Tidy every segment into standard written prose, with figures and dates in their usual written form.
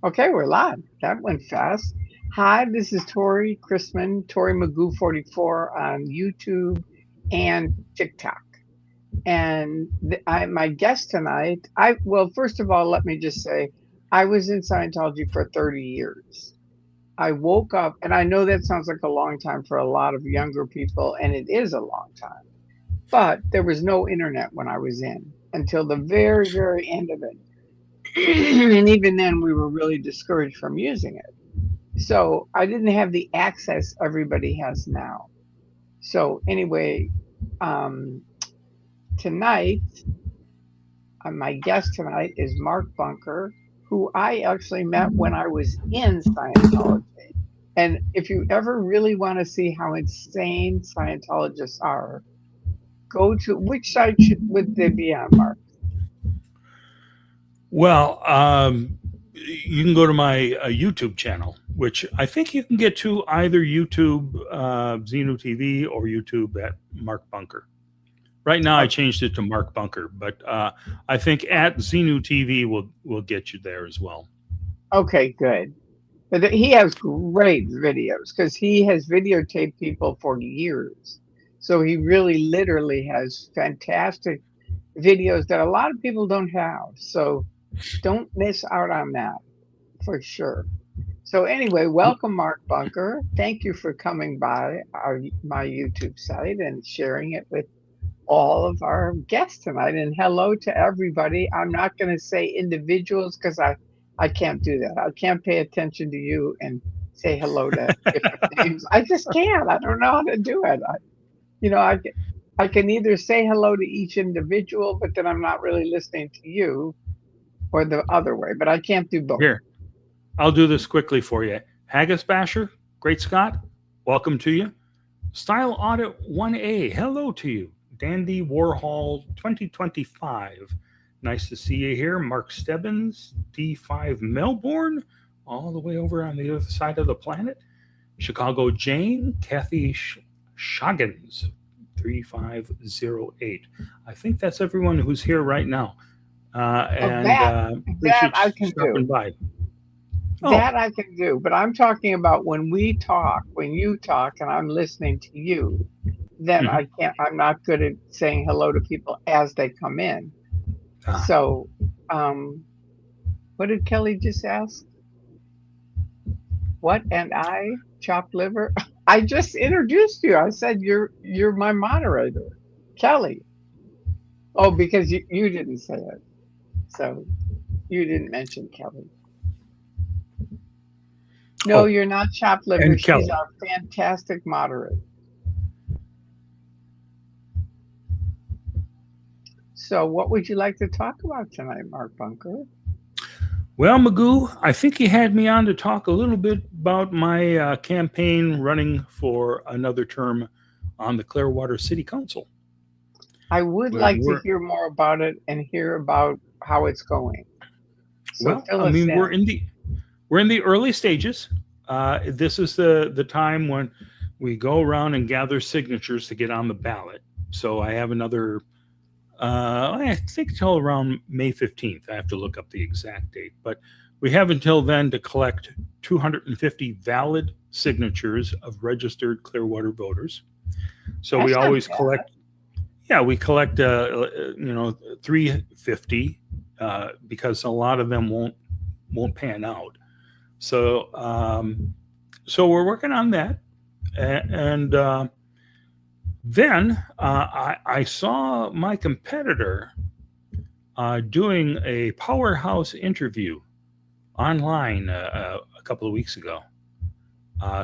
Okay, we're live. That went fast. Hi, this is Tori Chrisman, Tori Magoo 44 on YouTube and TikTok. And my guest tonight, first of all, let me just say, I was in Scientology for 30 years. I woke up, and I know that sounds like a long time for a lot of younger people, and it is a long time. But there was no internet when I was in until the very, very end of it. And even then, we were really discouraged from using it. So I didn't have the access everybody has now. So anyway, um, tonight, my guest tonight is Mark Bunker, who I actually met when I was in Scientology. And if you ever really want to see how insane Scientologists are, go to which site would they be on, Mark? Well, you can go to my YouTube channel, which I think you can get to either YouTube, Xenu TV, or YouTube at Mark Bunker. Right now, I changed it to Mark Bunker, but I think at Xenu TV will get you there as well. Okay, good. But he has great videos because he has videotaped people for years. So he really literally has fantastic videos that a lot of people don't have. So don't miss out on that for sure. So anyway, welcome Mark Bunker. Thank you for coming by my YouTube site and sharing it with all of our guests tonight. And hello to everybody. I'm not going to say individuals because I can't do that. I can't pay attention to you and say hello to different names. I just can't. I don't know how to do it. You know, I can either say hello to each individual, but then I'm not really listening to you, or the other way. But I can't do both. Here, I'll do this quickly for you. Haggis Basher, Great Scott, welcome to you. Style Audit 1A, hello to you. Dandy Warhol 2025, nice to see you here. Mark Stebbins, D5 Melbourne, all the way over on the other side of the planet. Chicago Jane, Kathy Schagens, 3508. I think that's everyone who's here right now. That I can stopping do. by. That I can do. But I'm talking about when we talk, when you talk, and I'm listening to you. Then Mhm. I can't. I'm not good at saying hello to people as they come in. Ah. So, what did Kelly just ask? What and I chopped liver? I just introduced you. I said you're my moderator, Kelly. Oh, because you didn't say it, so you didn't mention Kelly. No, Oh, you're not chopped liver. and She's Kelly. our fantastic moderator. So, what would you like to talk about tonight, Mark Bunker? Well, Magoo, I think you had me on to talk a little bit about my campaign running for another term on the Clearwater City Council. I would When like to we're hear more about it and hear about how it's going. So well, fill I us mean, in. we're in the early stages. This is the time when we go around and gather signatures to get on the ballot. So I have another I think till around May 15th. I have to look up the exact date, but we have until then to collect 250 valid signatures of registered Clearwater voters. So we That's not always bad. collect, yeah, we collect, 350 because a lot of them won't pan out. So so we're working on that, and then I saw my competitor doing a powerhouse interview online a couple of weeks ago.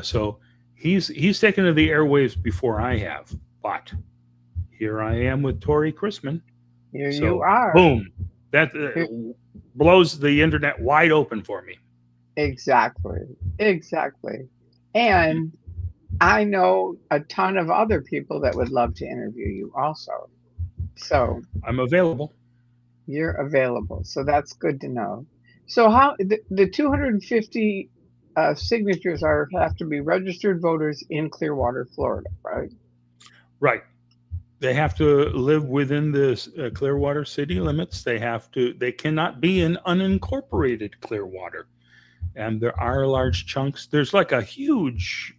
So he's taken to the airwaves before I have, but here I am with Tori Chrisman. Here you So are. boom, that Here- blows the internet wide open for me. Exactly. Exactly. And I know a ton of other people that would love to interview you also. So I'm available. you're available. So that's good to know. So how the 250 signatures are have to be registered voters in Clearwater, Florida, right? Right. They have to live within the Clearwater city limits. They cannot be in unincorporated Clearwater. and there are large chunks. There's like a huge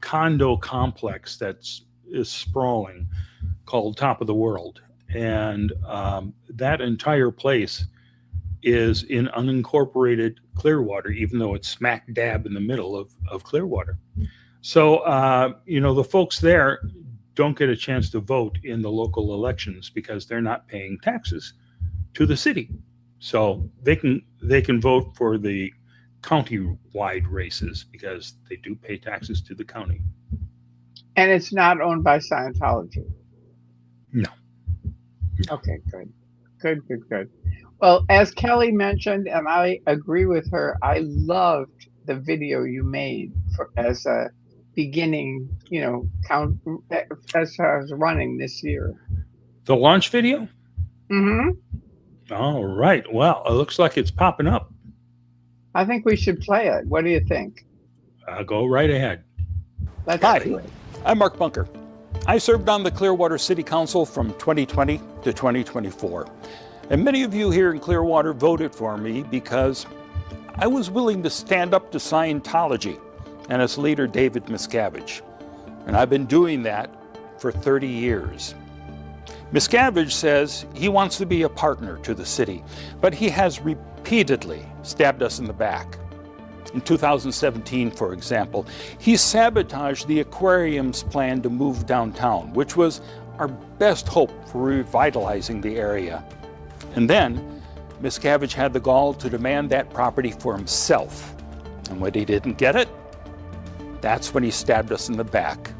condo complex is sprawling called Top of the World, and that entire place is in unincorporated Clearwater, even though it's smack dab in the middle of Clearwater. So, the folks there don't get a chance to vote in the local elections because they're not paying taxes to the city. So they can vote for the county-wide races because they do pay taxes to the county. And it's not owned by Scientology. No. Okay, good. Well, as Kelly mentioned, and I agree with her, I loved the video you made as a beginning, count as far as running this year. The launch video? Mm-hmm. All right. Well, it looks like it's popping up. I think we should play it. What do you think? Go right ahead. Hi, I'm Mark Bunker. I served on the Clearwater City Council from 2020 to 2024. And many of you here in Clearwater voted for me because I was willing to stand up to Scientology and its leader, David Miscavige. And I've been doing that for 30 years. Miscavige says he wants to be a partner to the city, but he has repeatedly stabbed us in the back. In 2017, for example, he sabotaged the aquarium's plan to move downtown, which was our best hope for revitalizing the area. And then, Miscavige had the gall to demand that property for himself. And when he didn't get it, that's when he stabbed us in the back.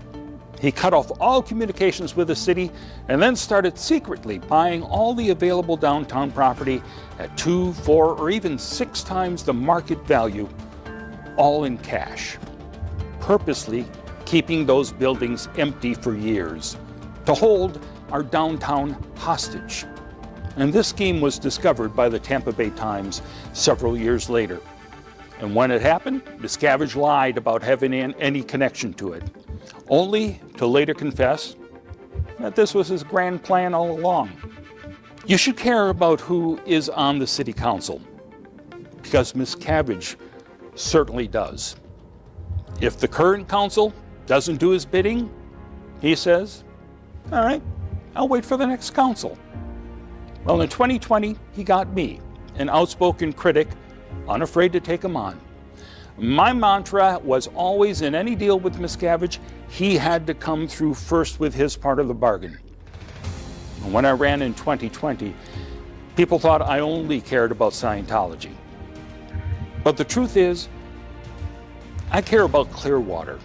He cut off all communications with the city and then started secretly buying all the available downtown property at 2, 4, or even 6 times the market value, all in cash, purposely keeping those buildings empty for years to hold our downtown hostage. And this scheme was discovered by the Tampa Bay Times several years later. And when it happened, Miscavige lied about having any connection to it, only to later confess that this was his grand plan all along. You should care about who is on the city council, because Miscavige certainly does. If the current council doesn't do his bidding, he says, all right, I'll wait for the next council. Well, in 2020, he got me, an outspoken critic, unafraid to take him on. My mantra was always, in any deal with Miscavige, he had to come through first with his part of the bargain. And when I ran in 2020, people thought I only cared about Scientology. But the truth is, I care about Clearwater.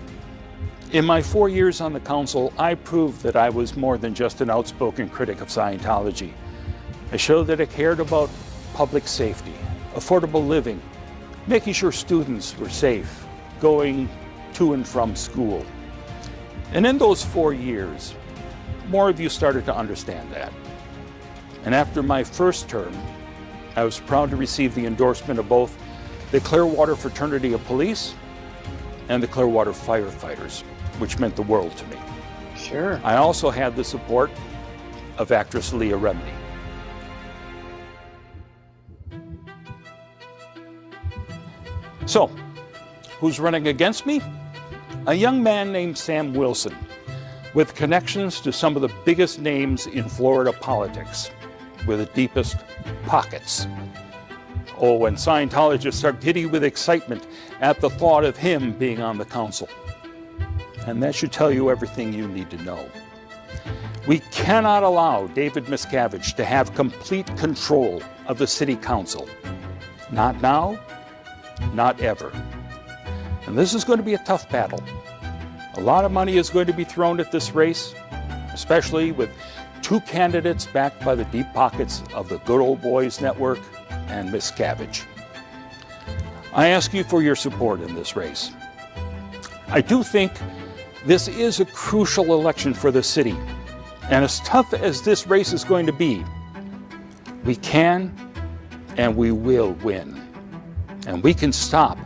In my 4 years on the council, I proved that I was more than just an outspoken critic of Scientology. I showed that I cared about public safety, affordable living, making sure students were safe, going to and from school. And in those 4 years, more of you started to understand that. And after my first term, I was proud to receive the endorsement of both the Clearwater Fraternity of Police and the Clearwater Firefighters, which meant the world to me. Sure. I also had the support of actress Leah Remini. So, who's running against me? A young man named Sam Wilson, with connections to some of the biggest names in Florida politics, with the deepest pockets. Oh, and Scientologists are giddy with excitement at the thought of him being on the council. And that should tell you everything you need to know. We cannot allow David Miscavige to have complete control of the city council. Not now, not ever. And this is going to be a tough battle. A lot of money is going to be thrown at this race, especially with 2 candidates backed by the deep pockets of the Good Old Boys Network and Miscavige. I ask you for your support in this race. I do think this is a crucial election for the city. And as tough as this race is going to be, we can and we will win. And we can stop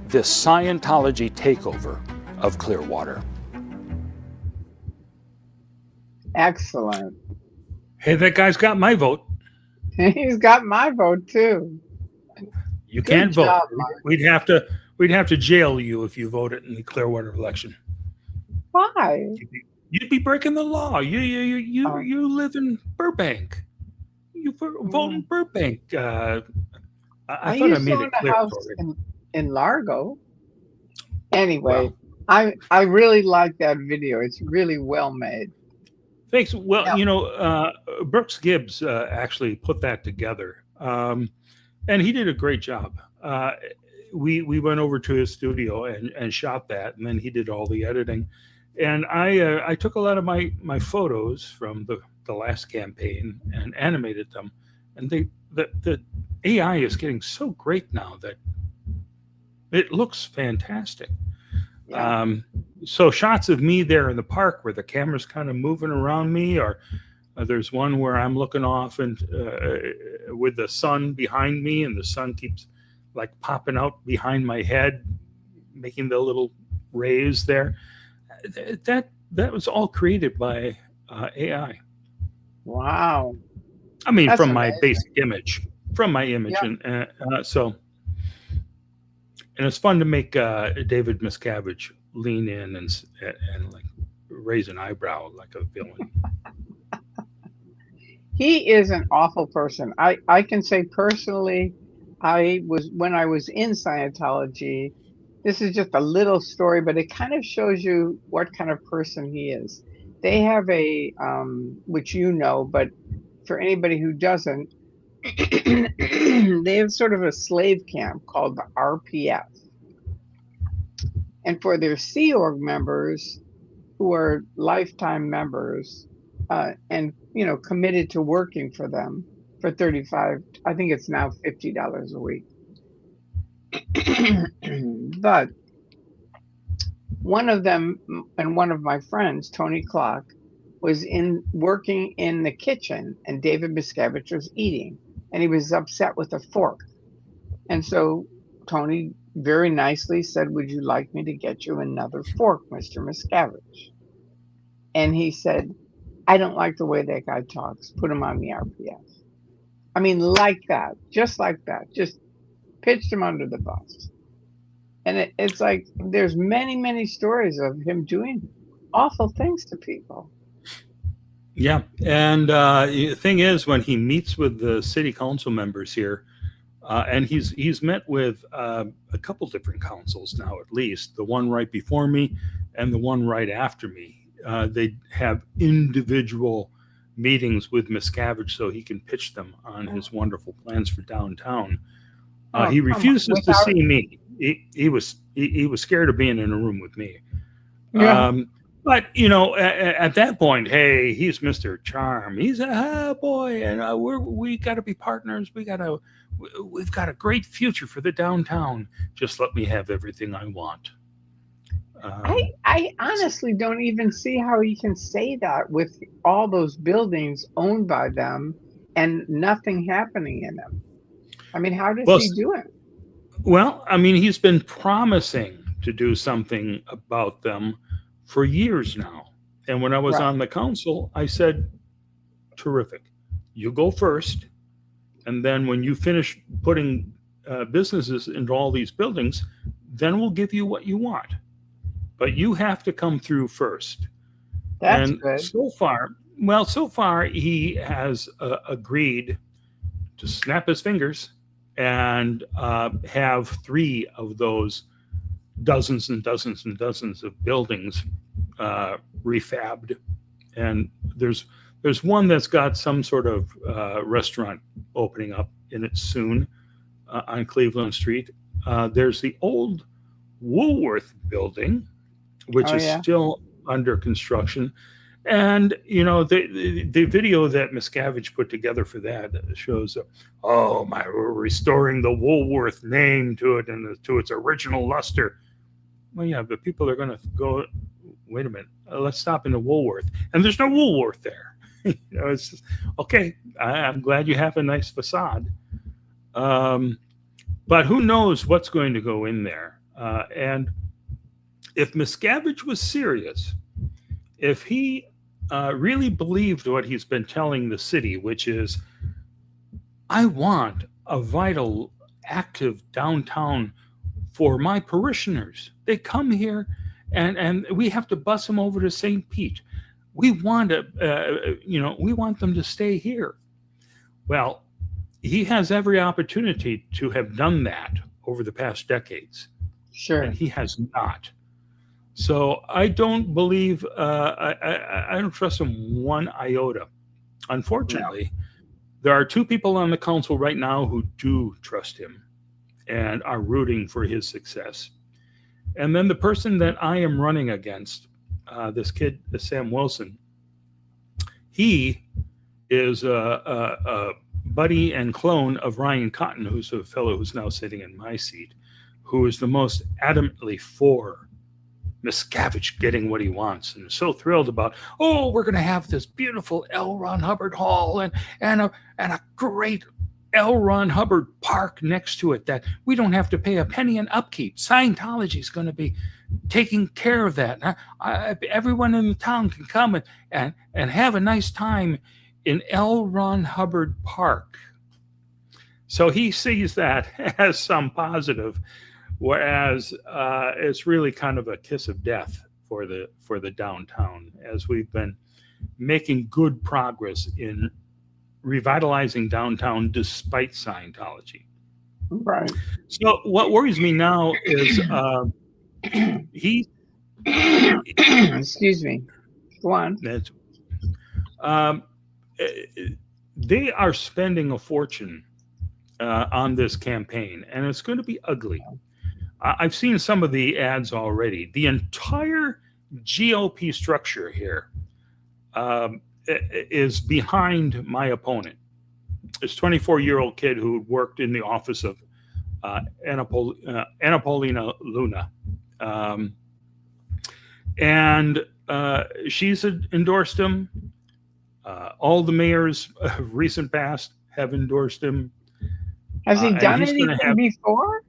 this Scientology takeover of Clearwater. Excellent. Hey, that guy's got my vote. He's got my vote too. You Good can't vote. job, Mark. We'd have to jail you if you voted in the Clearwater election. Why? You'd be breaking the law. Oh. You live in Burbank. You vote in Burbank. I thought I used made to it own a clear. house in Largo. Anyway, Well, I really like that video. It's really well made. thanks. Well, Yeah. Brooks Gibbs actually put that together, and he did a great job. We went over to his studio and shot that, and then he did all the editing. And I took a lot of my photos from the last campaign and animated them. And the AI is getting so great now that it looks fantastic. Yeah. So shots of me there in the park where the camera's kind of moving around me, or there's one where I'm looking off and with the sun behind me, and the sun keeps like popping out behind my head, making the little rays there. That was all created by AI. Wow. I mean, That's from my amazing. basic image, Yeah. and so, and it's fun to make David Miscavige lean in and like raise an eyebrow like a villain. He is an awful person. I can say personally, when I was in Scientology, this is just a little story, but it kind of shows you what kind of person he is. They have a, which you know, but for anybody who doesn't, they have sort of a slave camp called the RPF. And for their Sea Org members who are lifetime members, and committed to working for them for 35, I think it's now $50 a week. But one of them, and one of my friends, Tony Clark, was working in the kitchen, and David Miscavige was eating, and he was upset with a fork. And so Tony very nicely said, "Would you like me to get you another fork, Mr. Miscavige?" And he said, "I don't like the way that guy talks. Put him on the RPF." I mean, like that, just like that, just pitched him under the bus. And it's like there's many, many stories of him doing awful things to people. Yeah, and the thing is, when he meets with the city council members here, and he's met with a couple different councils now, at least the one right before me and the one right after me. They have individual meetings with Miscavige so he can pitch them on his wonderful plans for downtown. He refuses to see me. He was scared of being in a room with me. Yeah. But at that point, hey, he's Mr. Charm. He's a boy, and we got to be partners. We've got a great future for the downtown. Just let me have everything I want. I honestly don't even see how he can say that with all those buildings owned by them and nothing happening in them. I mean, how does he do it? Well, I mean, he's been promising to do something about them for years now. And when I was on the council, I said, terrific. You go first. And then when you finish putting businesses into all these buildings, then we'll give you what you want. But you have to come through first. That's good. So far he has agreed to snap his fingers and have 3 of those dozens and dozens and dozens of buildings refabbed. And there's one that's got some sort of restaurant opening up in it soon on Cleveland Street. There's the old Woolworth building, which is still under construction. And, the video that Miscavige put together for that shows, we're restoring the Woolworth name to it and to its original luster. Well, yeah, but people are going to go, wait a minute, let's stop in the Woolworth. And there's no Woolworth there. It's just, okay, I'm glad you have a nice facade. But who knows what's going to go in there. And if Miscavige was serious, if he really believed what he's been telling the city, which is, I want a vital active downtown for my parishioners. They come here, and we have to bus them over to St. Pete. We want we want them to stay here. Well, he has every opportunity to have done that over the past decades, Sure. and he has not. So I don't believe, I don't trust him one iota. Unfortunately, there are two people on the council right now who do trust him and are rooting for his success. And then the person that I am running against, this kid, Sam Wilson, he is a buddy and clone of Ryan Cotton, who's a fellow who's now sitting in my seat, who is the most adamantly for Miscavige getting what he wants, and is so thrilled about, we're going to have this beautiful L. Ron Hubbard Hall and a great L. Ron Hubbard Park next to it that we don't have to pay a penny in upkeep. Scientology is going to be taking care of that. Everyone in the town can come and have a nice time in L. Ron Hubbard Park. So he sees that as some positive, whereas it's really kind of a kiss of death for the downtown, as we've been making good progress in revitalizing downtown despite Scientology. Right. So what worries me now is he. Excuse me. Go on. They are spending a fortune on this campaign, and it's going to be ugly. I've seen some of the ads already. The entire GOP structure here is behind my opponent. This 24-year-old kid who worked in the office of Anna Paulina Luna. And she's endorsed him. All the mayors of recent past have endorsed him. Has he done anything before?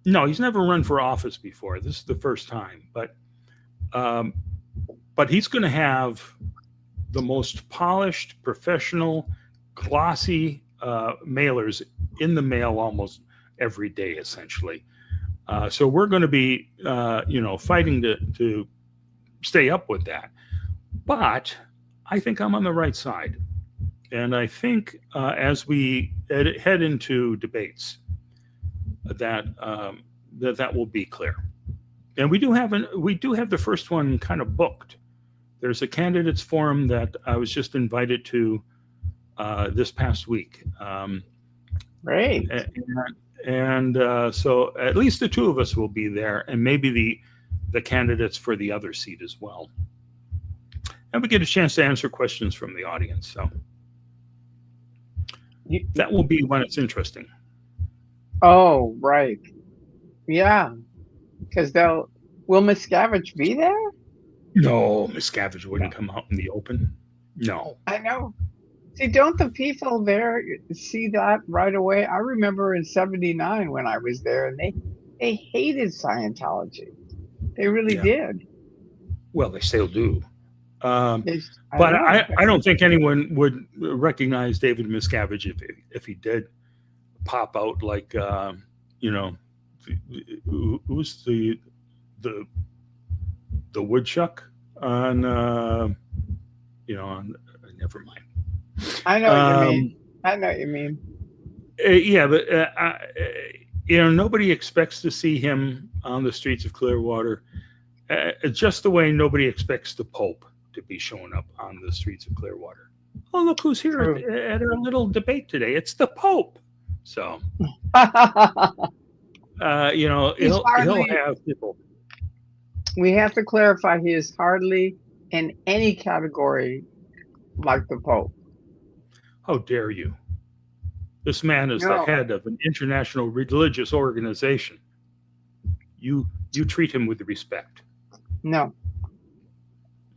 No, he's never run for office before. This is the first time. But he's going to have the most polished, professional, glossy mailers in the mail almost every day, essentially. So we're going to be, fighting to stay up with that. But I think I'm on the right side. And I think as we head into debates, that will be clear. And we do have the first one kind of booked. There's a candidates forum that I was just invited to this past week. Great. And so at least the two of us will be there, and maybe the candidates for the other seat as well. And we get a chance to answer questions from the audience. So that will be when it's interesting. Oh, right. Yeah. Because will Miscavige be there? No, Miscavige wouldn't come out in the open. No. I know. See, don't the people there see that right away? I remember in '79 when I was there, and they hated Scientology. They really did. Well, they still do. But I don't think anyone would recognize David Miscavige if he did pop out like who's the woodchuck on never mind. I know what you mean. I know what you mean. But nobody expects to see him on the streets of Clearwater, just the way nobody expects the Pope to be showing up on the streets of Clearwater. Oh, look who's here at our little debate today. It's the Pope. So, he'll have people. We have to clarify he is hardly in any category like the Pope. How dare you? This man is the head of an international religious organization. You treat him with respect. No.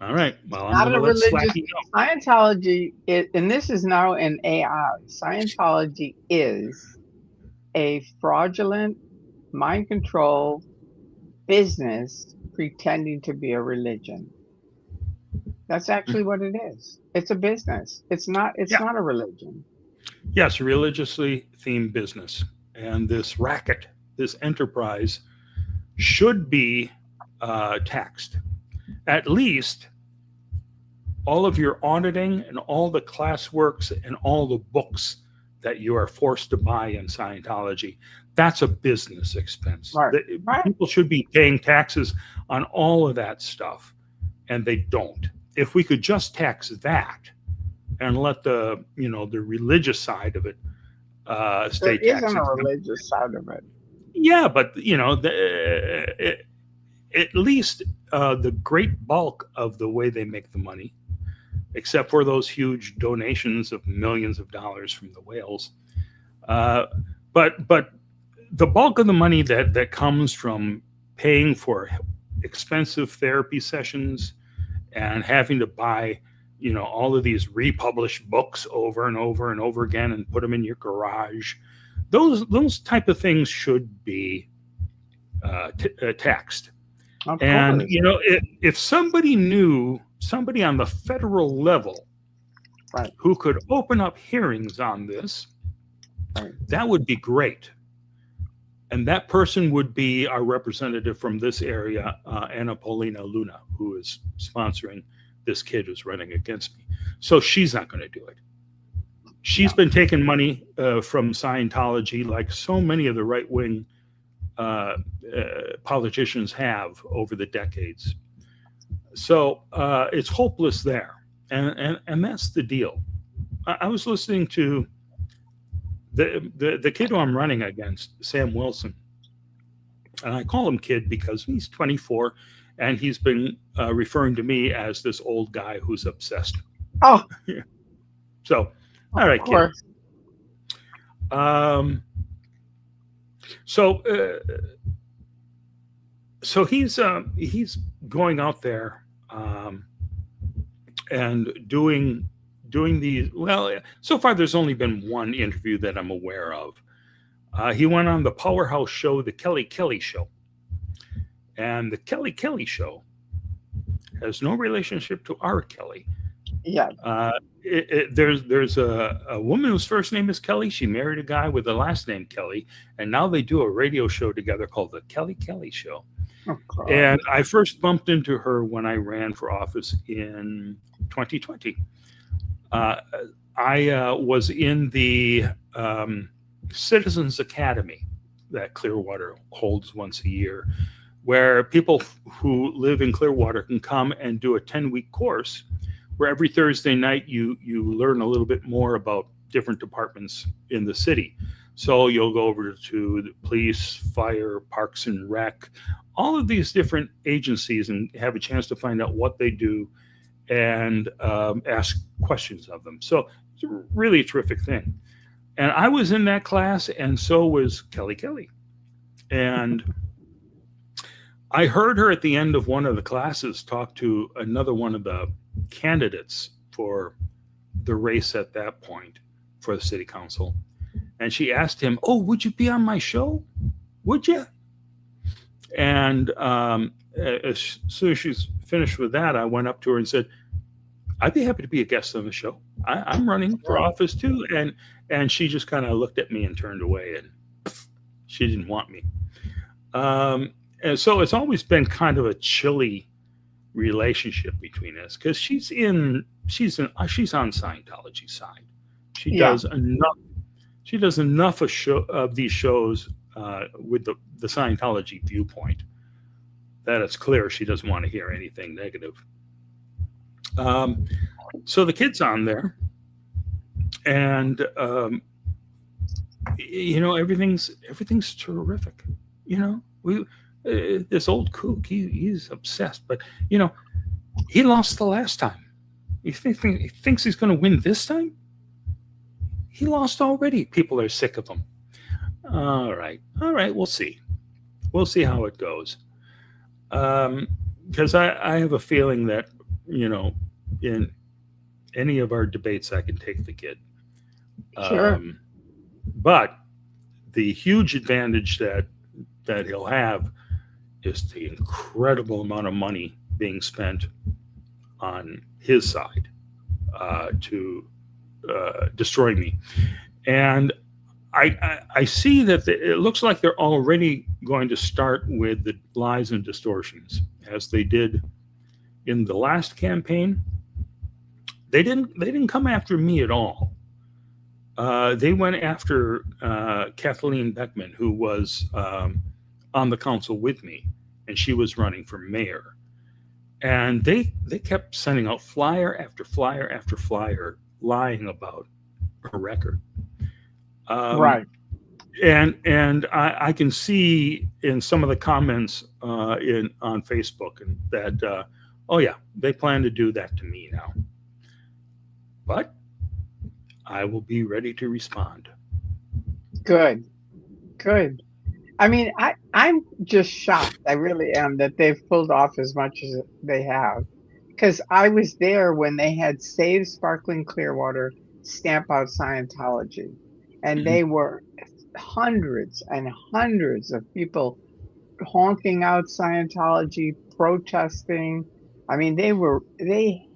All right. Well, not a religious. Scientology is, and this is now an AI. Scientology is a fraudulent, mind control business pretending to be a religion. That's actually what it is. It's a business. It's not a religion. Yes, religiously themed business. And this racket, this enterprise, should be taxed. At least all of your auditing and all the classworks and all the books that you are forced to buy in Scientology, that's a business expense. Right. Right. People should be paying taxes on all of that stuff, and they don't. If we could just tax that and let the religious side of it stay There tax isn't a exempt. religious side of it. Yeah, but at least the great bulk of the way they make the money, except for those huge donations of millions of dollars from the whales, but the bulk of the money that comes from paying for expensive therapy sessions and having to buy all of these republished books over and over and over again and put them in your garage, those type of things should be taxed. Of And course. if somebody on the federal level, Right. who could open up hearings on this, Right. that would be great. And that person would be our representative from this area, Anna Paulina Luna, who is sponsoring this kid who's running against me. So she's not going to do it. She's been taking money from Scientology, like so many of the right-wing politicians have over the decades. So it's hopeless there. And that's the deal. I was listening to the kid who I'm running against, Sam Wilson. And I call him kid because he's 24 and he's been referring to me as this old guy who's obsessed. Oh, So, all right, of kid. course. So he's going out there and doing these. Well, so far there's only been one interview that I'm aware of. He went on the powerhouse show, the Kelly Show, and the Kelly Show has no relationship to R. Kelly. Yeah. There's a woman whose first name is Kelly. She married a guy with the last name Kelly, and now they do a radio show together called the Kelly Show. Okay. And I first bumped into her when I ran for office in 2020. I was in the Citizens Academy that Clearwater holds once a year, where people who live in Clearwater can come and do a 10-week course where every Thursday night you learn a little bit more about different departments in the city. So you'll go over to the police, fire, parks and rec, all of these different agencies, and have a chance to find out what they do and ask questions of them. So it's really a terrific thing. And I was in that class, and so was Kelly. And I heard her at the end of one of the classes talk to another one of the candidates for the race at that point for the city council. And she asked him, "Oh, would you be on my show? Would you?" And as soon as she's finished with that, I went up to her and said, "I'd be happy to be a guest on the show. I'm running for office too." And she just kind of looked at me and turned away, and she didn't want me. And so it's always been kind of a chilly relationship between us, because she's on Scientology's side. She does enough of these shows with the Scientology viewpoint that it's clear she doesn't want to hear anything negative. So the kid's on there, and everything's terrific. This old kook, he's obsessed, but he lost the last time. He thinks he's going to win this time? He lost already. People are sick of him. All right, we'll see how it goes. Because I have a feeling that in any of our debates I can take the kid. Sure. But the huge advantage that he'll have is the incredible amount of money being spent on his side to destroy me. And I see that it looks like they're already going to start with the lies and distortions, as they did in the last campaign. They didn't come after me at all. They went after Kathleen Beckman, who was on the council with me, and she was running for mayor. And they kept sending out flyer after flyer after flyer, lying about her record. Right. And I can see in some of the comments on Facebook and that oh yeah, they plan to do that to me now. But I will be ready to respond. Good. Good. I mean, I'm just shocked. I really am that they've pulled off as much as they have. Because I was there when they had Save Sparkling Clearwater stamp out Scientology. And they were hundreds and hundreds of people honking out Scientology, protesting. I mean, they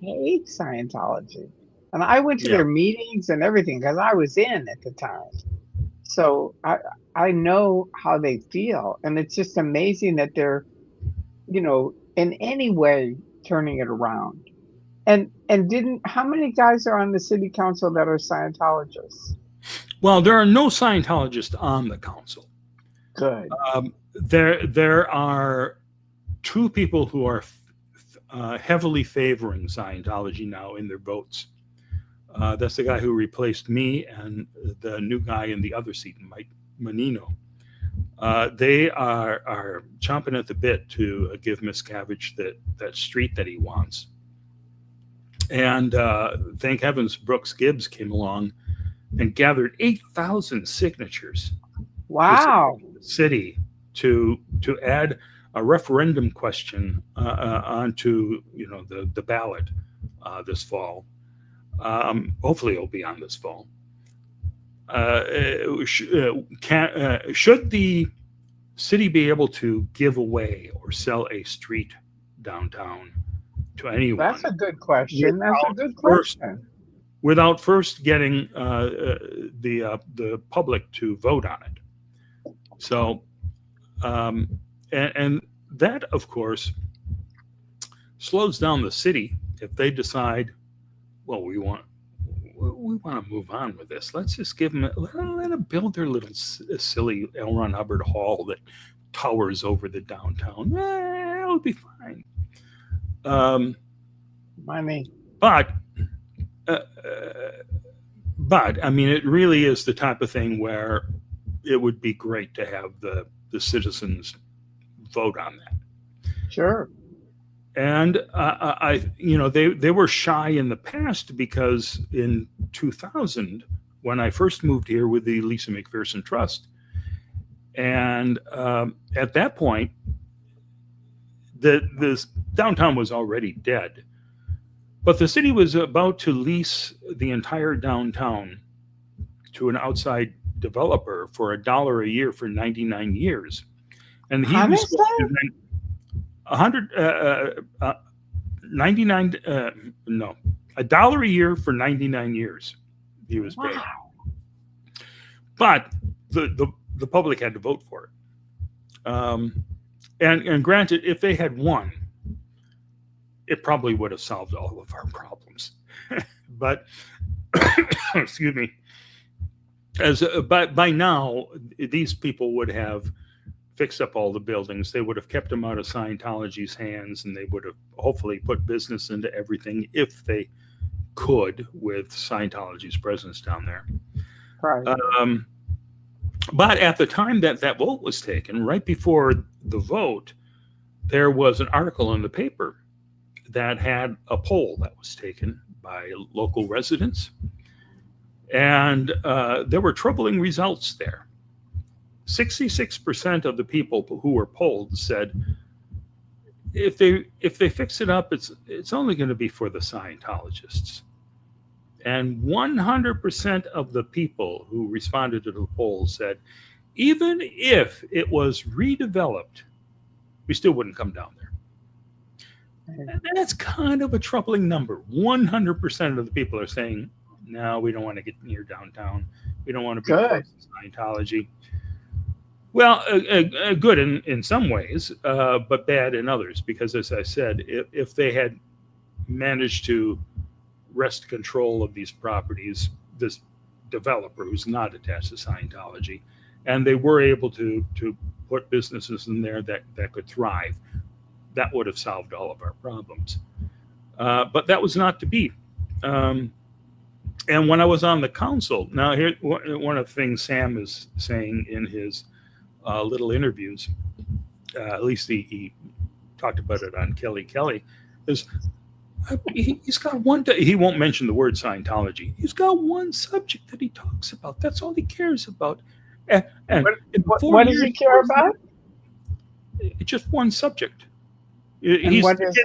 hate Scientology. And I went to their meetings and everything because I was in at the time. So I know how they feel. And it's just amazing that they're, in any way turning it around. And how many guys are on the city council that are Scientologists? Well, there are no Scientologists on the council. Good. There are two people who are heavily favoring Scientology now in their votes. That's the guy who replaced me and the new guy in the other seat, Mike Menino. They are chomping at the bit to give Miscavige that street that he wants. And thank heavens Brooks Gibbs came along and gathered 8,000 signatures. Wow. To the city to add a referendum question onto the ballot this fall. Hopefully it'll be on this fall. Should the city be able to give away or sell a street downtown to anyone? That's a good question. That's a good question. Without first getting the public to vote on it. So, and that, of course, slows down the city if they decide, well, we want to move on with this. Let's just give them, let them build their little silly L. Ron Hubbard Hall that towers over the downtown. It'll be fine. Money. But I mean, it really is the type of thing where it would be great to have the citizens vote on that. Sure. And they were shy in the past because in 2000, when I first moved here with the Lisa McPherson Trust, and at that point, the downtown was already dead. But the city was about to lease the entire downtown to an outside developer for $1 a year for 99 years. And he was $1 a year for 99 years. He was paid. But the public had to vote for it. And granted, if they had won, it probably would have solved all of our problems. But excuse me, by now, these people would have fixed up all the buildings. They would have kept them out of Scientology's hands, and they would have hopefully put business into everything if they could with Scientology's presence down there. Right. But at the time that vote was taken, right before the vote, there was an article in the paper that had a poll that was taken by local residents. And there were troubling results there. 66% of the people who were polled said, if they fix it up, it's only going to be for the Scientologists. And 100% of the people who responded to the poll said, even if it was redeveloped, we still wouldn't come down there. And that's kind of a troubling number. 100% of the people are saying, no, we don't want to get near downtown. We don't want to be Good. close to Scientology. Well, good in some ways, but bad in others, because as I said, if they had managed to wrest control of these properties, this developer who's not attached to Scientology, and they were able to put businesses in there that could thrive, that would have solved all of our problems. But that was not to be. And when I was on the council, now here, one of the things Sam is saying in his little interviews, at least he talked about it on Kelly, is he's got one, he won't mention the word Scientology. He's got one subject that he talks about. That's all he cares about. And what does he care about? Just one subject. And He's what is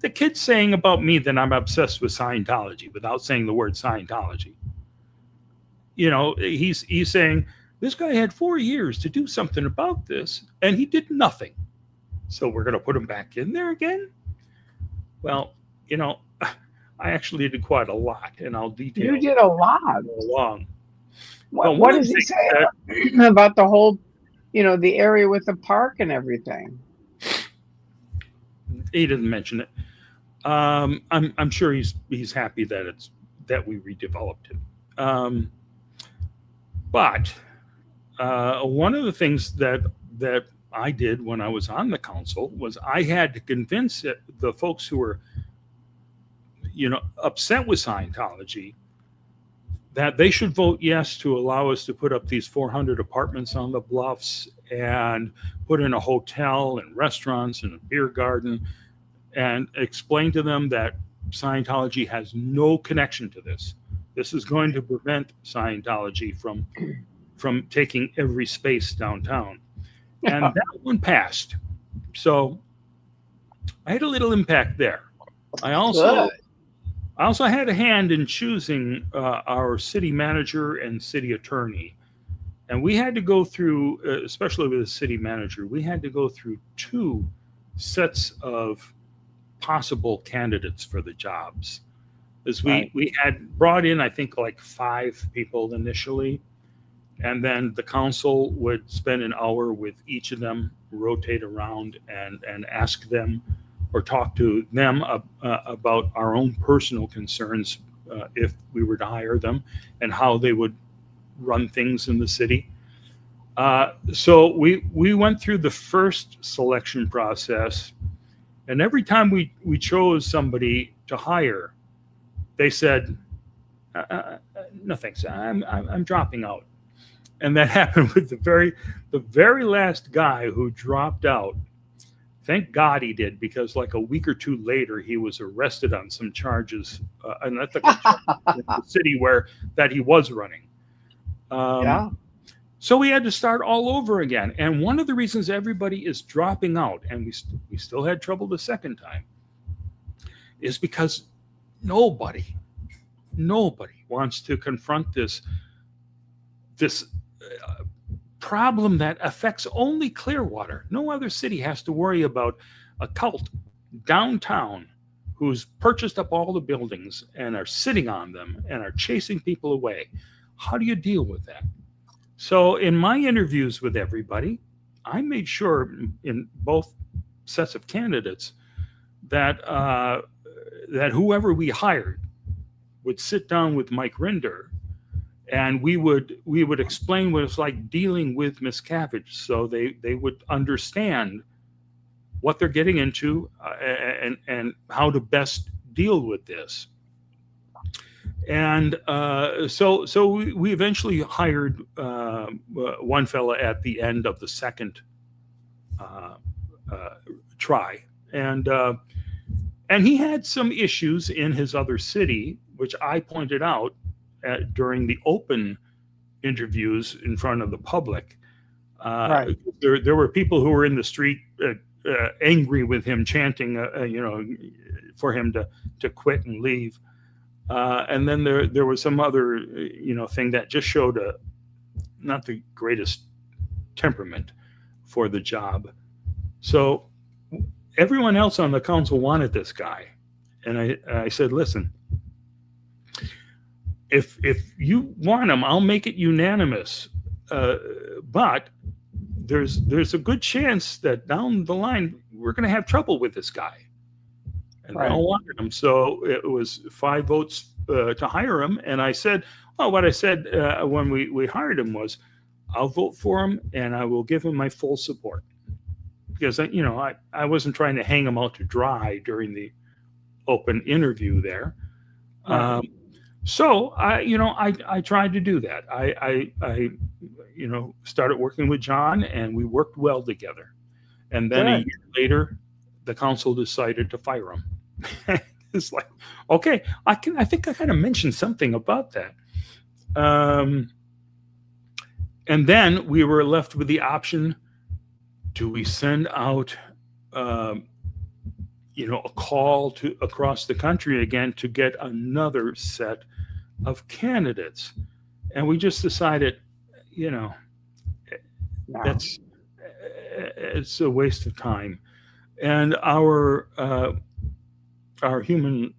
the kid's saying about me that I'm obsessed with Scientology without saying the word Scientology. You know, he's saying this guy had 4 years to do something about this, and he did nothing. So we're going to put him back in there again? Well, you know, I actually did quite a lot, and I'll detail. You did a lot. Along. What does he say about the whole, you know, the area with the park and everything? He didn't mention it. I'm sure he's happy that we redeveloped it. But one of the things that I did when I was on the council was I had to convince the folks who were, you know, upset with Scientology that they should vote yes to allow us to put up these 400 apartments on the bluffs and put in a hotel and restaurants and a beer garden, and explain to them that Scientology has no connection to this. This is going to prevent Scientology from taking every space downtown. And that one passed. So I had a little impact there. I also had a hand in choosing our city manager and city attorney. And we had to go through, especially with the city manager, we had to go through 2 sets of possible candidates for the jobs. As we had brought in, I think, like 5 people initially. And then the council would spend an hour with each of them, rotate around and ask them or talk to them about our own personal concerns if we were to hire them and how they would run things in the city. So we went through the first selection process, and every time we chose somebody to hire, they said, no thanks, I'm dropping out. And that happened with the very last guy who dropped out. Thank God he did, because like a week or 2 later, he was arrested on some charges, an ethical charge in the city that he was running. Yeah. So we had to start all over again. And one of the reasons everybody is dropping out, and we still had trouble the second time, is because nobody wants to confront this problem that affects only Clearwater. No other city has to worry about a cult downtown who's purchased up all the buildings and are sitting on them and are chasing people away. How do you deal with that? So in my interviews with everybody, I made sure in both sets of candidates that that whoever we hired would sit down with Mike Rinder, and we would explain what it's like dealing with Miscavige, so they would understand what they're getting into and how to best deal with this. And so we eventually hired one fella at the end of the second try, and he had some issues in his other city, which I pointed out during the open interviews in front of the public. Right. There were people who were in the street angry with him, chanting, for him to quit and leave. And then there was some other, thing that just showed not the greatest temperament for the job. So everyone else on the council wanted this guy. And I said, listen, if you want him, I'll make it unanimous. But there's a good chance that down the line we're going to have trouble with this guy. And they all wanted him. So it was 5 votes to hire him. And I said, well, what I said when we hired him was, I'll vote for him and I will give him my full support. Because, I wasn't trying to hang him out to dry during the open interview there. So I tried to do that. I started working with John, and we worked well together. And then a year later, the council decided to fire him. It's like, okay, I think I kind of mentioned something about that. And then we were left with the option: do we send out a call to across the country again to get another set of candidates? And we just decided, it's a waste of time. And our human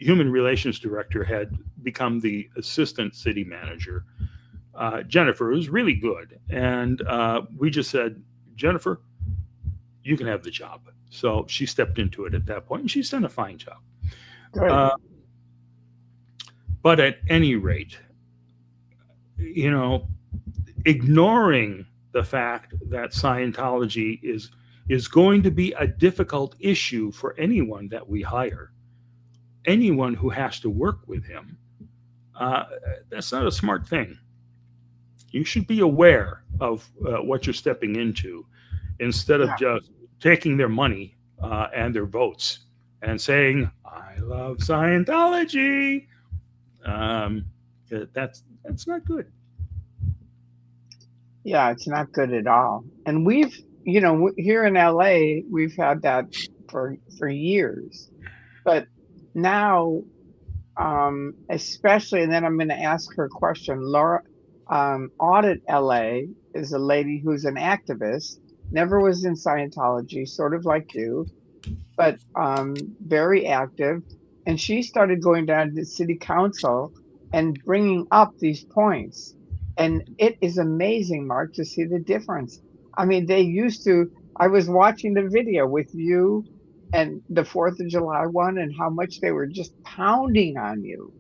relations director had become the assistant city manager, Jennifer, who's really good. And we just said, Jennifer, you can have the job. So she stepped into it at that point, and she's done a fine job. But at any rate, ignoring the fact that Scientology is going to be a difficult issue for anyone that we hire, anyone who has to work with him, that's not a smart thing. You should be aware of what you're stepping into, instead of just taking their money and their votes and saying, I love Scientology. That's not good. Yeah, it's not good at all. And we've, here in LA, we've had that for years. But now, especially, and then I'm going to ask her a question. Laura, Audit LA is a lady who's an activist, never was in Scientology, sort of like you, but very active. And she started going down to the city council and bringing up these points. And it is amazing, Mark, to see the difference. I mean, they used to, I was watching the video with you and the 4th of July one, and how much they were just pounding on you.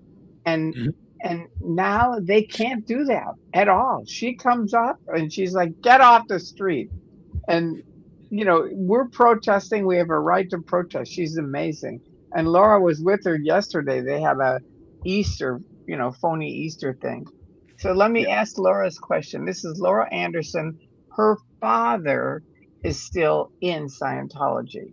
And now they can't do that at all. She comes up and she's like, get off the street. And, we're protesting. We have a right to protest. She's amazing. And Laura was with her yesterday. They had a Easter, phony Easter thing. So let me ask Laura's question. This is Laura Anderson. Her father is still in Scientology.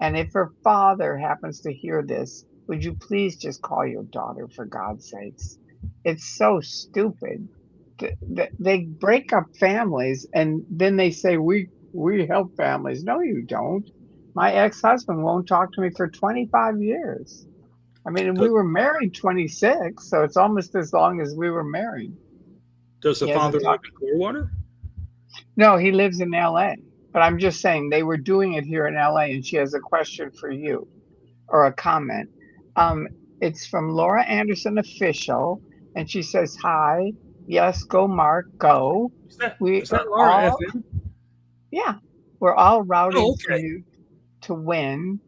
And if her father happens to hear this, would you please just call your daughter, for God's sakes? It's so stupid. They break up families, and then they say, we help families. No, you don't. My ex-husband won't talk to me for 25 years. I mean, we were married 26, so it's almost as long as we were married. Does the father live in Clearwater? No, he lives in LA. But I'm just saying they were doing it here in LA, and she has a question for you, or a comment. It's from Laura Anderson Official, and she says, hi. Yes, go Mark, go. Is that Laura FM? Yeah, we're all rooting for you to win.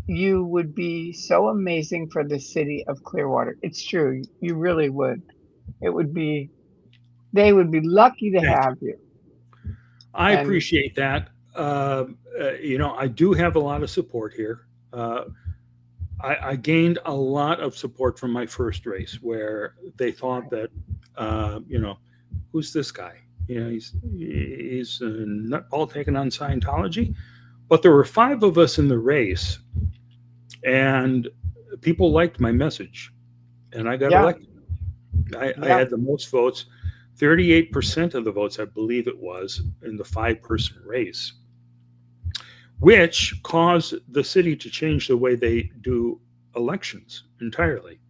You would be so amazing for the city of Clearwater. It's true. You really would. They would be lucky to have you. I appreciate that. I do have a lot of support here. I gained a lot of support from my first race, where they thought that, who's this guy? He's a nutball taking on Scientology. But there were 5 of us in the race, and people liked my message, and I got elected. I had the most votes, 38% of the votes, I believe it was, in the 5-person race, which caused the city to change the way they do elections entirely.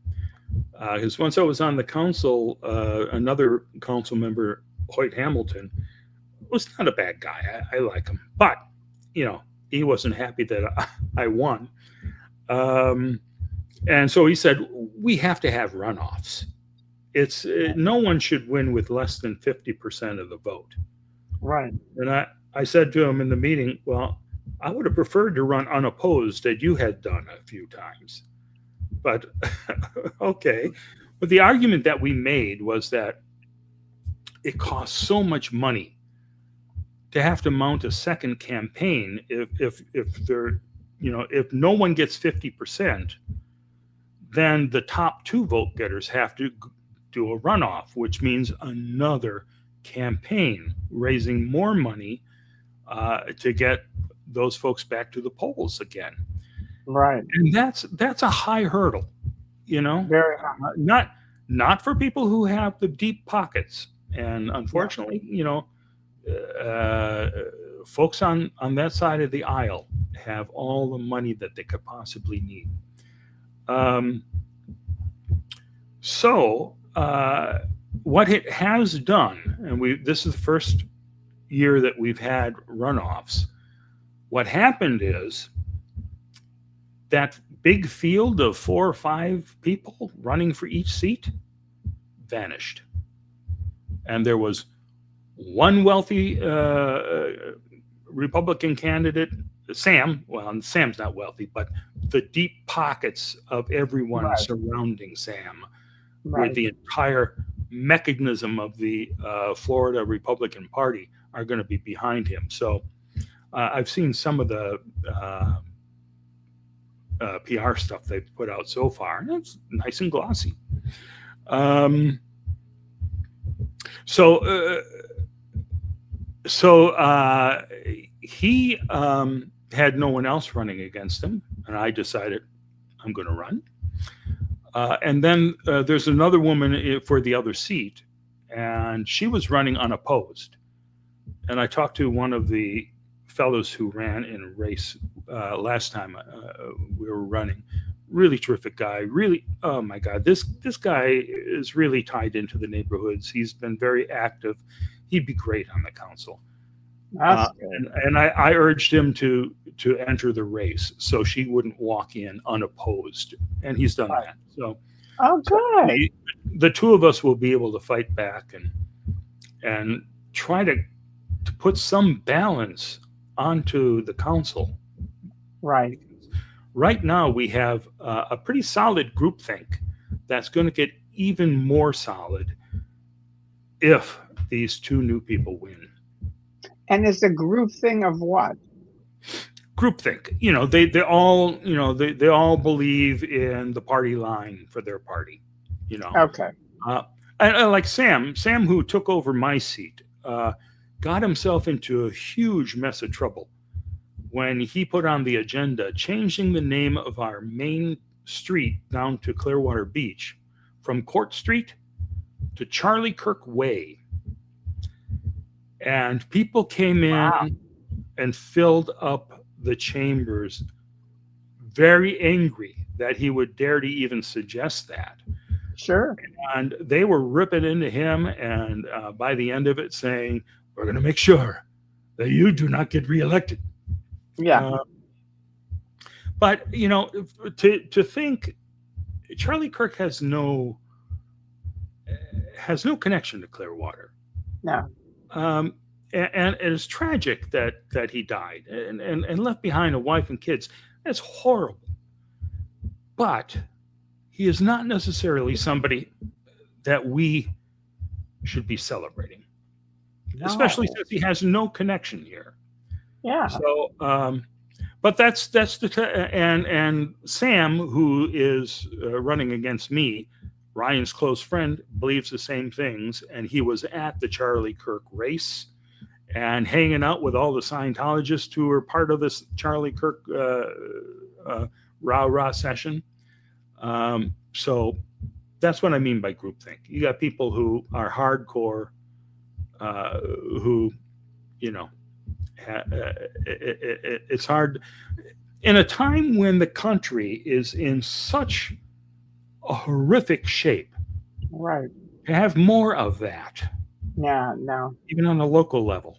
Because once I was on the council, another council member, Hoyt Hamilton, was not a bad guy. I like him. But, he wasn't happy that I won. And so he said, we have to have runoffs. No one should win with less than 50% of the vote. Right. And I said to him in the meeting, well, I would have preferred to run unopposed as you had done a few times. But okay. But the argument that we made was that it costs so much money to have to mount a second campaign if no one gets 50%, then the top two vote getters have to do a runoff, which means another campaign raising more money to get those folks back to the polls again. Right. And that's a high hurdle, Very high. Not for people who have the deep pockets. And unfortunately, folks on that side of the aisle have all the money that they could possibly need. So what it has done, and this is the first year that we've had runoffs. What happened is that big field of 4 or 5 people running for each seat vanished. And there was one wealthy Republican candidate, Sam. Well, Sam's not wealthy, but the deep pockets of everyone surrounding Sam with the entire mechanism of the Florida Republican Party are going to be behind him. So I've seen some of the PR stuff they've put out so far, and it's nice and glossy. So he had no one else running against him, and I decided I'm going to run. And then there's another woman for the other seat, and she was running unopposed. And I talked to one of the fellows who ran in a race last time we were running. Really terrific guy. Really, oh my God, this guy is really tied into the neighborhoods. He's been very active. He'd be great on the council. And I urged him to enter the race so she wouldn't walk in unopposed, and he's done that. So, good. The two of us will be able to fight back and try to put some balance onto the council. Right. Right now, we have a pretty solid groupthink that's going to get even more solid if these two new people win. And it's a group thing of what? Groupthink. They all they all believe in the party line for their party. Okay. And like Sam who took over my seat, got himself into a huge mess of trouble when he put on the agenda changing the name of our main street down to Clearwater Beach from Court Street to Charlie Kirk Way. And people came in and filled up the chambers, very angry that he would dare to even suggest that. Sure. And they were ripping into him, and by the end of it saying, we're going to make sure that you do not get reelected. Yeah. But, to think Charlie Kirk has no connection to Clearwater. No. And it is tragic that he died and left behind a wife and kids. That's horrible. But he is not necessarily somebody that we should be celebrating, especially since he has no connection here. Yeah. So, but that's and Sam, who is running against me, Ryan's close friend, believes the same things, and he was at the Charlie Kirk race and hanging out with all the Scientologists who were part of this Charlie Kirk rah-rah session. So that's what I mean by groupthink. You got people who are hardcore, who, it's hard in a time when the country is in such a horrific shape. Right. To have more of that. Yeah, no. Even on a local level.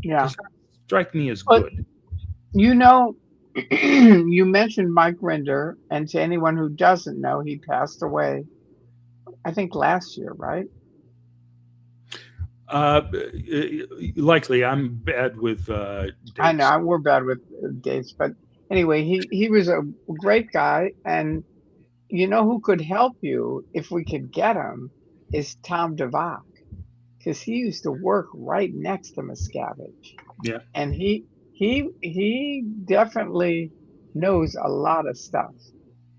Yeah. Does not strike me as good. You mentioned Mike Rinder, and to anyone who doesn't know, he passed away, I think last year, right? Uh, Likely, I'm bad with I dates. know we're bad with dates, but anyway, he was a great guy, and you know who could help you if we could get him is Tom DeVock, because he used to work right next to Miscavige, Yeah, and he definitely knows a lot of stuff.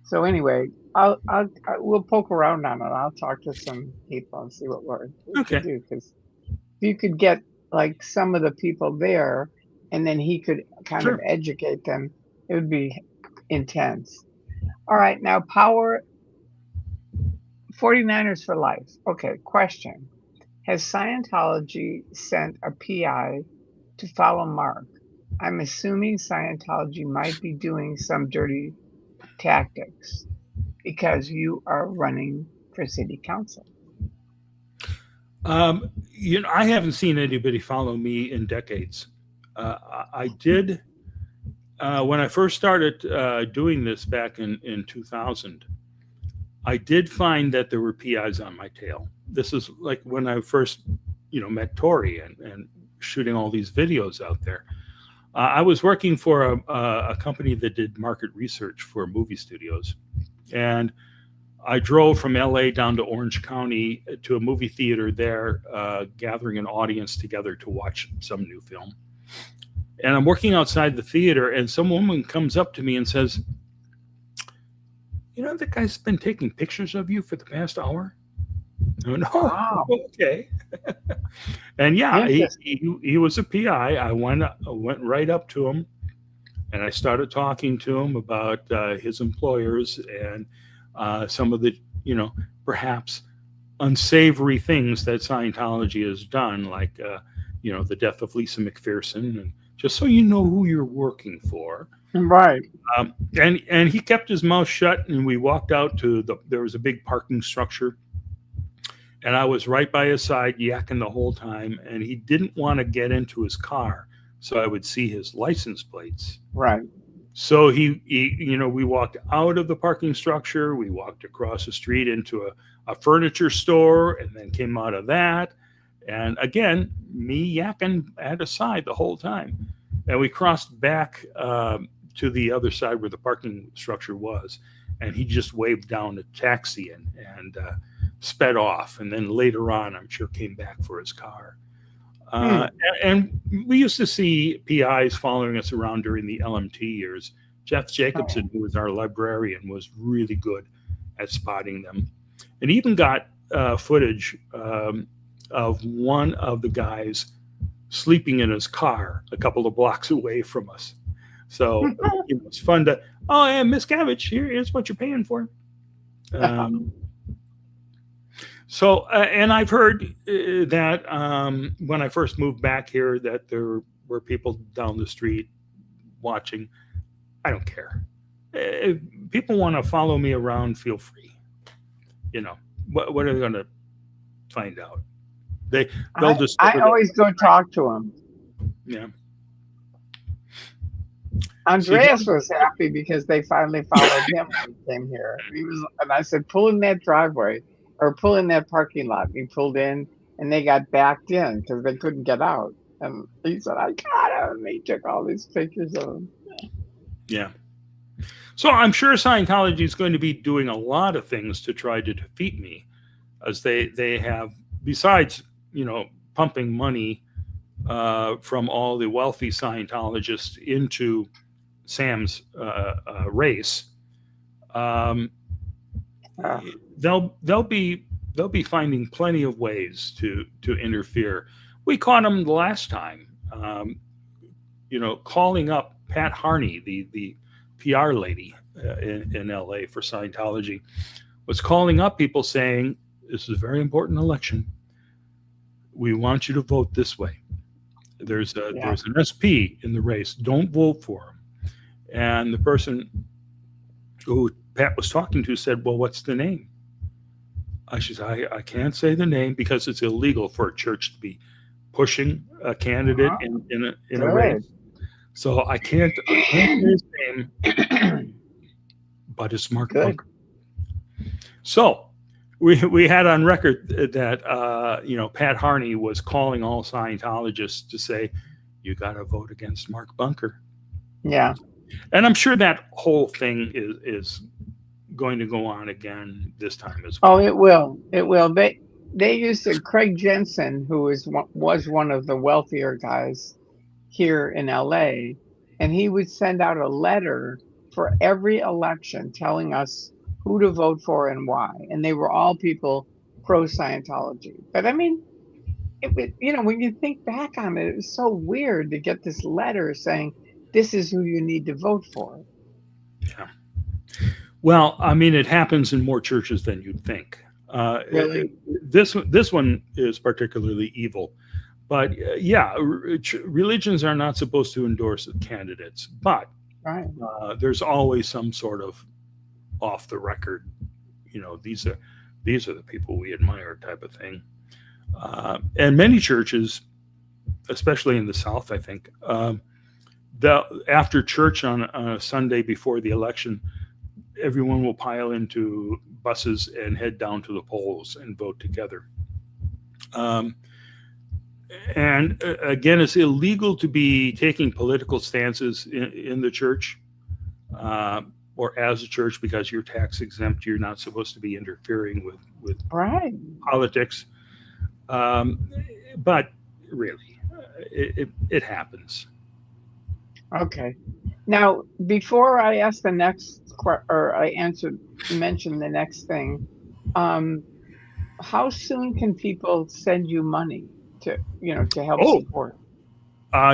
So anyway, we'll poke around on it. I'll talk to some people and see what we can okay, do. Because if you could get like some of the people there, and then he could kind of sure. educate them, it would be intense. All right, now power 49ers for life. Okay, question. Has Scientology sent a PI to follow Mark? I'm assuming Scientology might be doing some dirty tactics because you are running for city council. I haven't seen anybody follow me in decades. I did when I first started doing this back in 2000. I did find that there were PIs on my tail. This is like when I first, met Tori and shooting all these videos out there. I was working for a company that did market research for movie studios, and I drove from LA down to Orange County to a movie theater there, gathering an audience together to watch some new film. And I'm working outside the theater, and some woman comes up to me and says, "The guy's been taking pictures of you for the past hour?" Oh, no. Wow, Okay. And yeah, interesting. he was a PI. I went right up to him and I started talking to him about his employers and some of the, perhaps unsavory things that Scientology has done, like, the death of Lisa McPherson, and just so you know who you're working for. Right. And he kept his mouth shut, and we walked out to there was a big parking structure, and I was right by his side yakking the whole time, and he didn't want to get into his car so I would see his license plates. Right. So we walked out of the parking structure, we walked across the street into a furniture store, and then came out of that. And again, me yakking at his side the whole time. And we crossed back to the other side where the parking structure was, and he just waved down a taxi and sped off. And then later on, I'm sure came back for his car. Hmm. And we used to see PIs following us around during the LMT years. Jeff Oh, Jacobson, who was our librarian, was really good at spotting them. And even got footage of one of the guys sleeping in his car a couple of blocks away from us. So it's fun to, oh, yeah, Miss Cabbage, here's what you're paying for. Um, and I've heard that when I first moved back here, that there were people down the street watching. I don't care. If people want to follow me around, feel free. What are they going to find out? They'll I discover that. always go talk to him. Yeah. See, Andreas was happy because they finally followed him when he came here. And I said, pull in that driveway or pull in that parking lot. And he pulled in, and they got backed in because they couldn't get out. And he said, I got him. And he took all these pictures of him. yeah. So I'm sure Scientology is going to be doing a lot of things to try to defeat me, as they have, besides pumping money from all the wealthy Scientologists into Sam's race. Uh, They'll be finding plenty of ways to interfere. We caught them the last time. Calling up Pat Harney, the PR lady in LA for Scientology, was calling up people saying, "This is a very important election. We want you to vote this way. There's an SP in the race. Don't vote for him." And the person who Pat was talking to said, "Well, what's the name?" She said, I can't say the name because it's illegal for a church to be pushing a candidate in a race. good. So I can't say his name, but it's Mark Good. Bunker. So we had on record that Pat Harney was calling all Scientologists to say, you got to vote against Mark Bunker. Yeah. And I'm sure that whole thing is going to go on again this time as well. Oh, it will. It will. They used to, Craig Jensen, who was one of the wealthier guys here in LA, and he would send out a letter for every election telling us who to vote for and why. And they were all people pro Scientology. But I mean, when you think back on it, it was so weird to get this letter saying this is who you need to vote for. Yeah. Well, I mean, it happens in more churches than you'd think. Really? This one is particularly evil. But religions are not supposed to endorse candidates. But Right. There's always some sort of off the record, these are the people we admire type of thing. And many churches, especially in the South, I think, after church on a Sunday before the election, everyone will pile into buses and head down to the polls and vote together. And again, it's illegal to be taking political stances in the church or as a church because you're tax exempt. You're not supposed to be interfering with Right. politics. But really, it happens. Okay. Now, before I ask the next or I mention the next thing, how soon can people send you money to help support?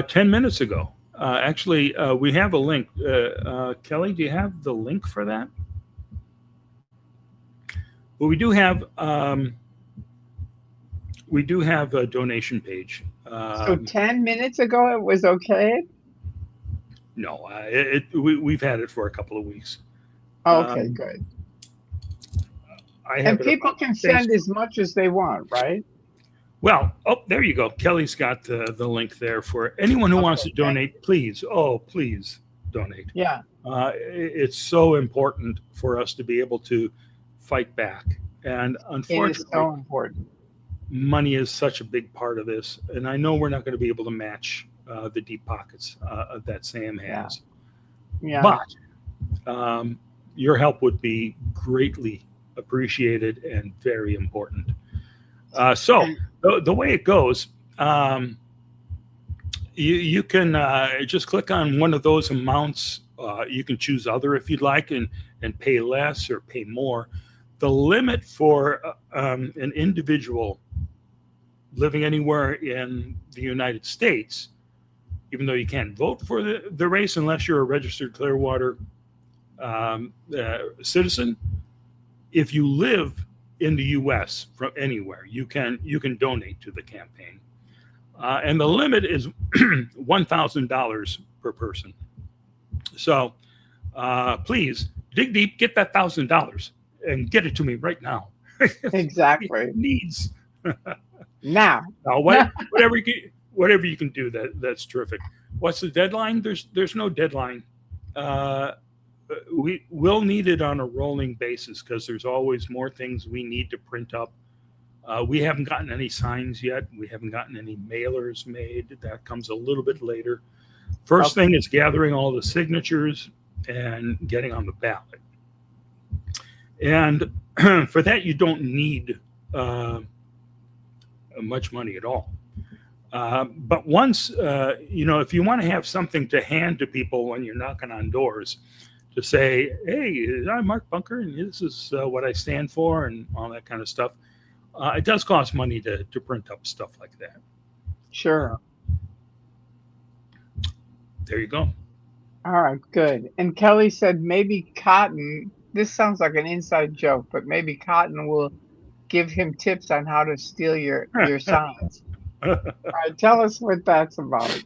10 minutes ago. Actually, we have a link. Kelly, do you have the link for that? Well, we do have a donation page. So 10 minutes ago, it was okay? No, we've had it for a couple of weeks. Okay, good. And people can send as much as they want, right? Well, there you go. Kelly's got the link there for anyone who wants to donate. Please donate. Yeah. It's so important for us to be able to fight back. And unfortunately, it is so important. Money is such a big part of this. And I know we're not going to be able to match the deep pockets that Sam has. Yeah. But your help would be greatly appreciated and very important. So the way it goes, you can just click on one of those amounts. You can choose other if you'd like and pay less or pay more. The limit for an individual living anywhere in the United States, even though you can't vote for the race unless you're a registered Clearwater citizen, if you live in the U.S. from anywhere, you can donate to the campaign, and the limit is $1,000 per person. So please dig deep, get that $1,000, and get it to me right now. Exactly. Needs now. Whatever you can do, that's terrific. What's the deadline? There's no deadline. We will need it on a rolling basis because there's always more things we need to print up. We haven't gotten any signs yet. We haven't gotten any mailers made. That comes a little bit later. First thing is gathering all the signatures and getting on the ballot. And for that, you don't need much money at all. But once, if you want to have something to hand to people when you're knocking on doors, to say, hey, I'm Mark Bunker, and this is what I stand for, and all that kind of stuff. It does cost money to print up stuff like that. Sure. There you go. All right, good. And Kelly said maybe Cotton, this sounds like an inside joke, but maybe Cotton will give him tips on how to steal your signs. All right, tell us what that's about.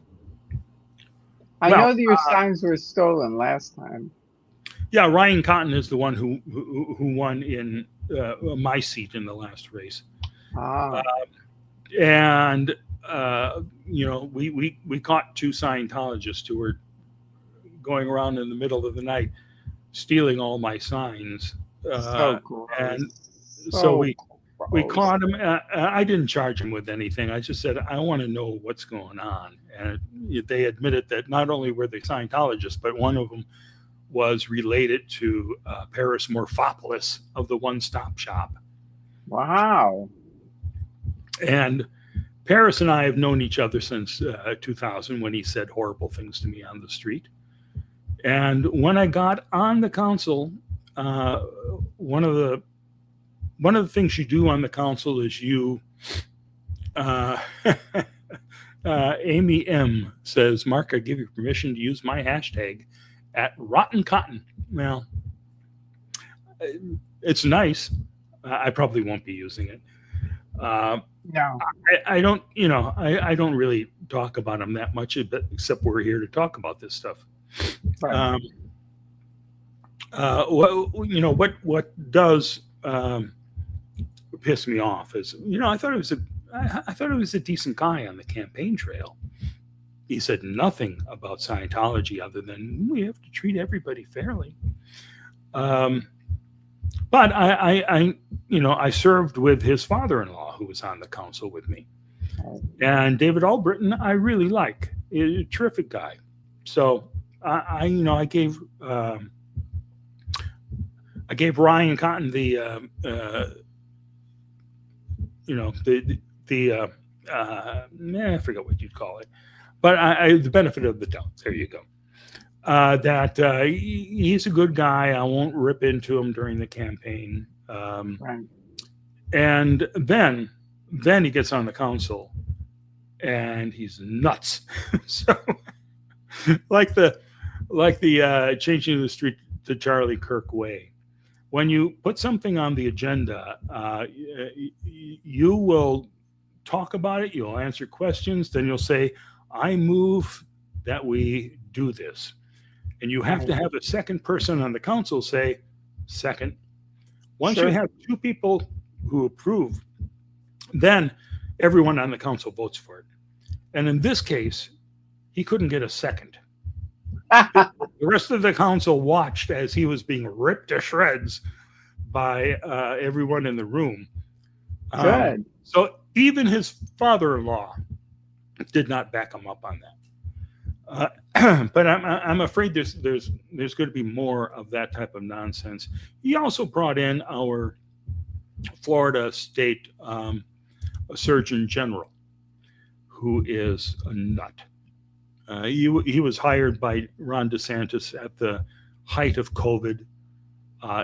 I know that your signs were stolen last time. Yeah, Ryan Cotton is the one who won in my seat in the last race. we caught two Scientologists who were going around in the middle of the night stealing all my signs. So gross. And so So we gross. caught him. I didn't charge him with anything. I just said, I want to know what's going on. And they admitted that not only were they Scientologists, but one of them was related to Paris Morphopoulos of the One Stop Shop. Wow. And Paris and I have known each other since 2000, when he said horrible things to me on the street. And when I got on the council, one of the things you do on the council is Amy M says, Mark, I give you permission to use my hashtag at Rotten Cotton. Well, it's nice. I probably won't be using it. No. I don't, I don't really talk about them that much, except we're here to talk about this stuff. Right. What does piss me off is, I thought it was a decent guy on the campaign trail. He said nothing about Scientology other than we have to treat everybody fairly. But I served with his father-in-law, who was on the council with me, and David Albritton I really like. He's a terrific guy. So I gave Ryan Cotton I forget what you'd call it, but the benefit of the doubt. There you go. That he's a good guy. I won't rip into him during the campaign. Right. And then he gets on the council, and he's nuts. So, like the changing the street to Charlie Kirk way. When you put something on the agenda, you will talk about it. You'll answer questions. Then you'll say, "I move that we do this." And you have to have a second person on the council say, second. Once you have two people who approve, then everyone on the council votes for it. And in this case, he couldn't get a second. The rest of the council watched as he was being ripped to shreds by everyone in the room. Good. So even his father-in-law did not back him up on that. But I'm afraid there's going to be more of that type of nonsense. He also brought in our Florida State Surgeon General, who is a nut. He was hired by Ron DeSantis at the height of COVID.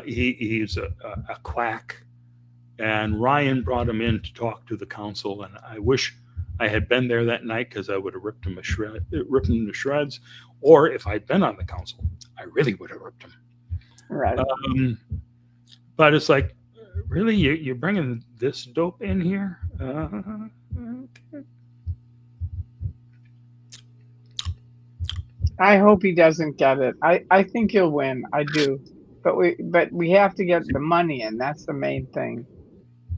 He's a quack, and Ryan brought him in to talk to the council. And I wish I had been there that night, because I would have ripped him to shreds. Or if I'd been on the council, I really would have ripped him. Right. But it's like, really, you're bringing this dope in here? Okay. I hope he doesn't get it. I think he'll win. I do. But we have to get the money in. That's the main thing.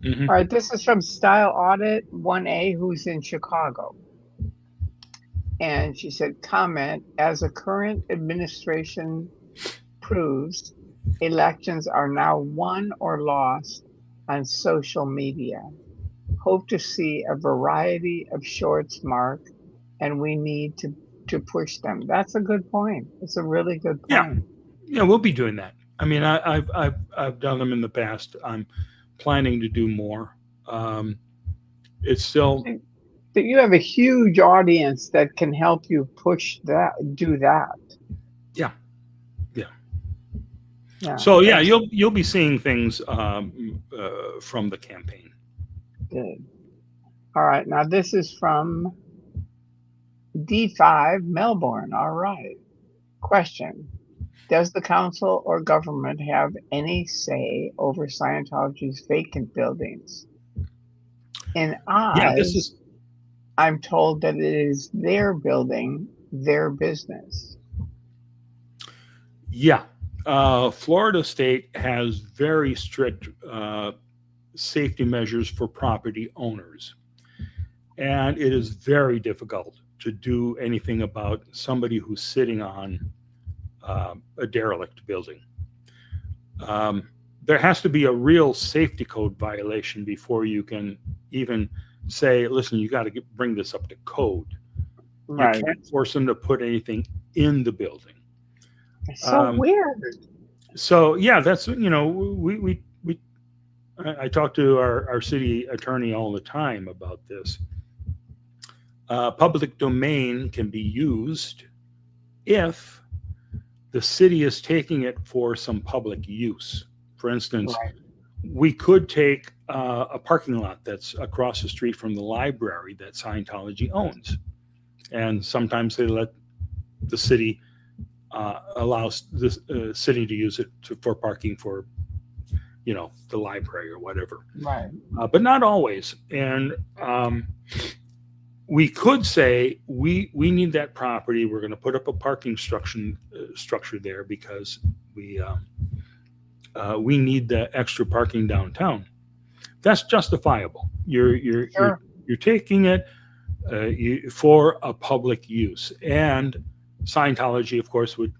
Mm-hmm. All right, this is from Style Audit 1A, who's in Chicago. And she said, comment, as the current administration proves, elections are now won or lost on social media. Hope to see a variety of shorts, Mark, and we need to push them. That's a good point. It's a really good point. Yeah, we'll be doing that. I mean, I've done them in the past. I'm planning to do more. It's still, but you have a huge audience that can help you push that, do that. Yeah. So you'll be seeing things from the campaign. Good. All right, now this is from D5 Melbourne. All right. Question: does the council or government have any say over Scientology's vacant buildings? In Oz, I'm told that it is their building, their business. Yeah. Florida State has very strict safety measures for property owners. and it is very difficult to do anything about somebody who's sitting on a derelict building. There has to be a real safety code violation before you can even say, listen, you got to bring this up to code. Right. You can't force them to put anything in the building. It's so weird. So yeah, that's, I talk to our city attorney all the time about this. Public domain can be used if the city is taking it for some public use. For instance, Right. we could take a parking lot that's across the street from the library that Scientology owns. And sometimes they let the city allows the city to use it for parking for, the library or whatever. Right. But not always. And we could say we need that property. We're going to put up a parking structure there because we need the extra parking downtown. That's justifiable. You're taking it for a public use, and Scientology, of course, would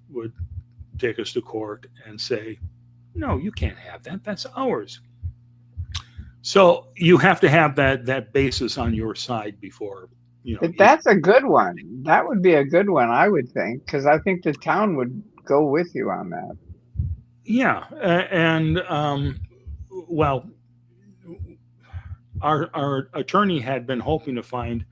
take us to court and say, no, you can't have that. That's ours. So you have to have that basis on your side before, But that's a good one. That would be a good one, I would think, because I think the town would go with you on that. Yeah, and well, our attorney had been hoping to find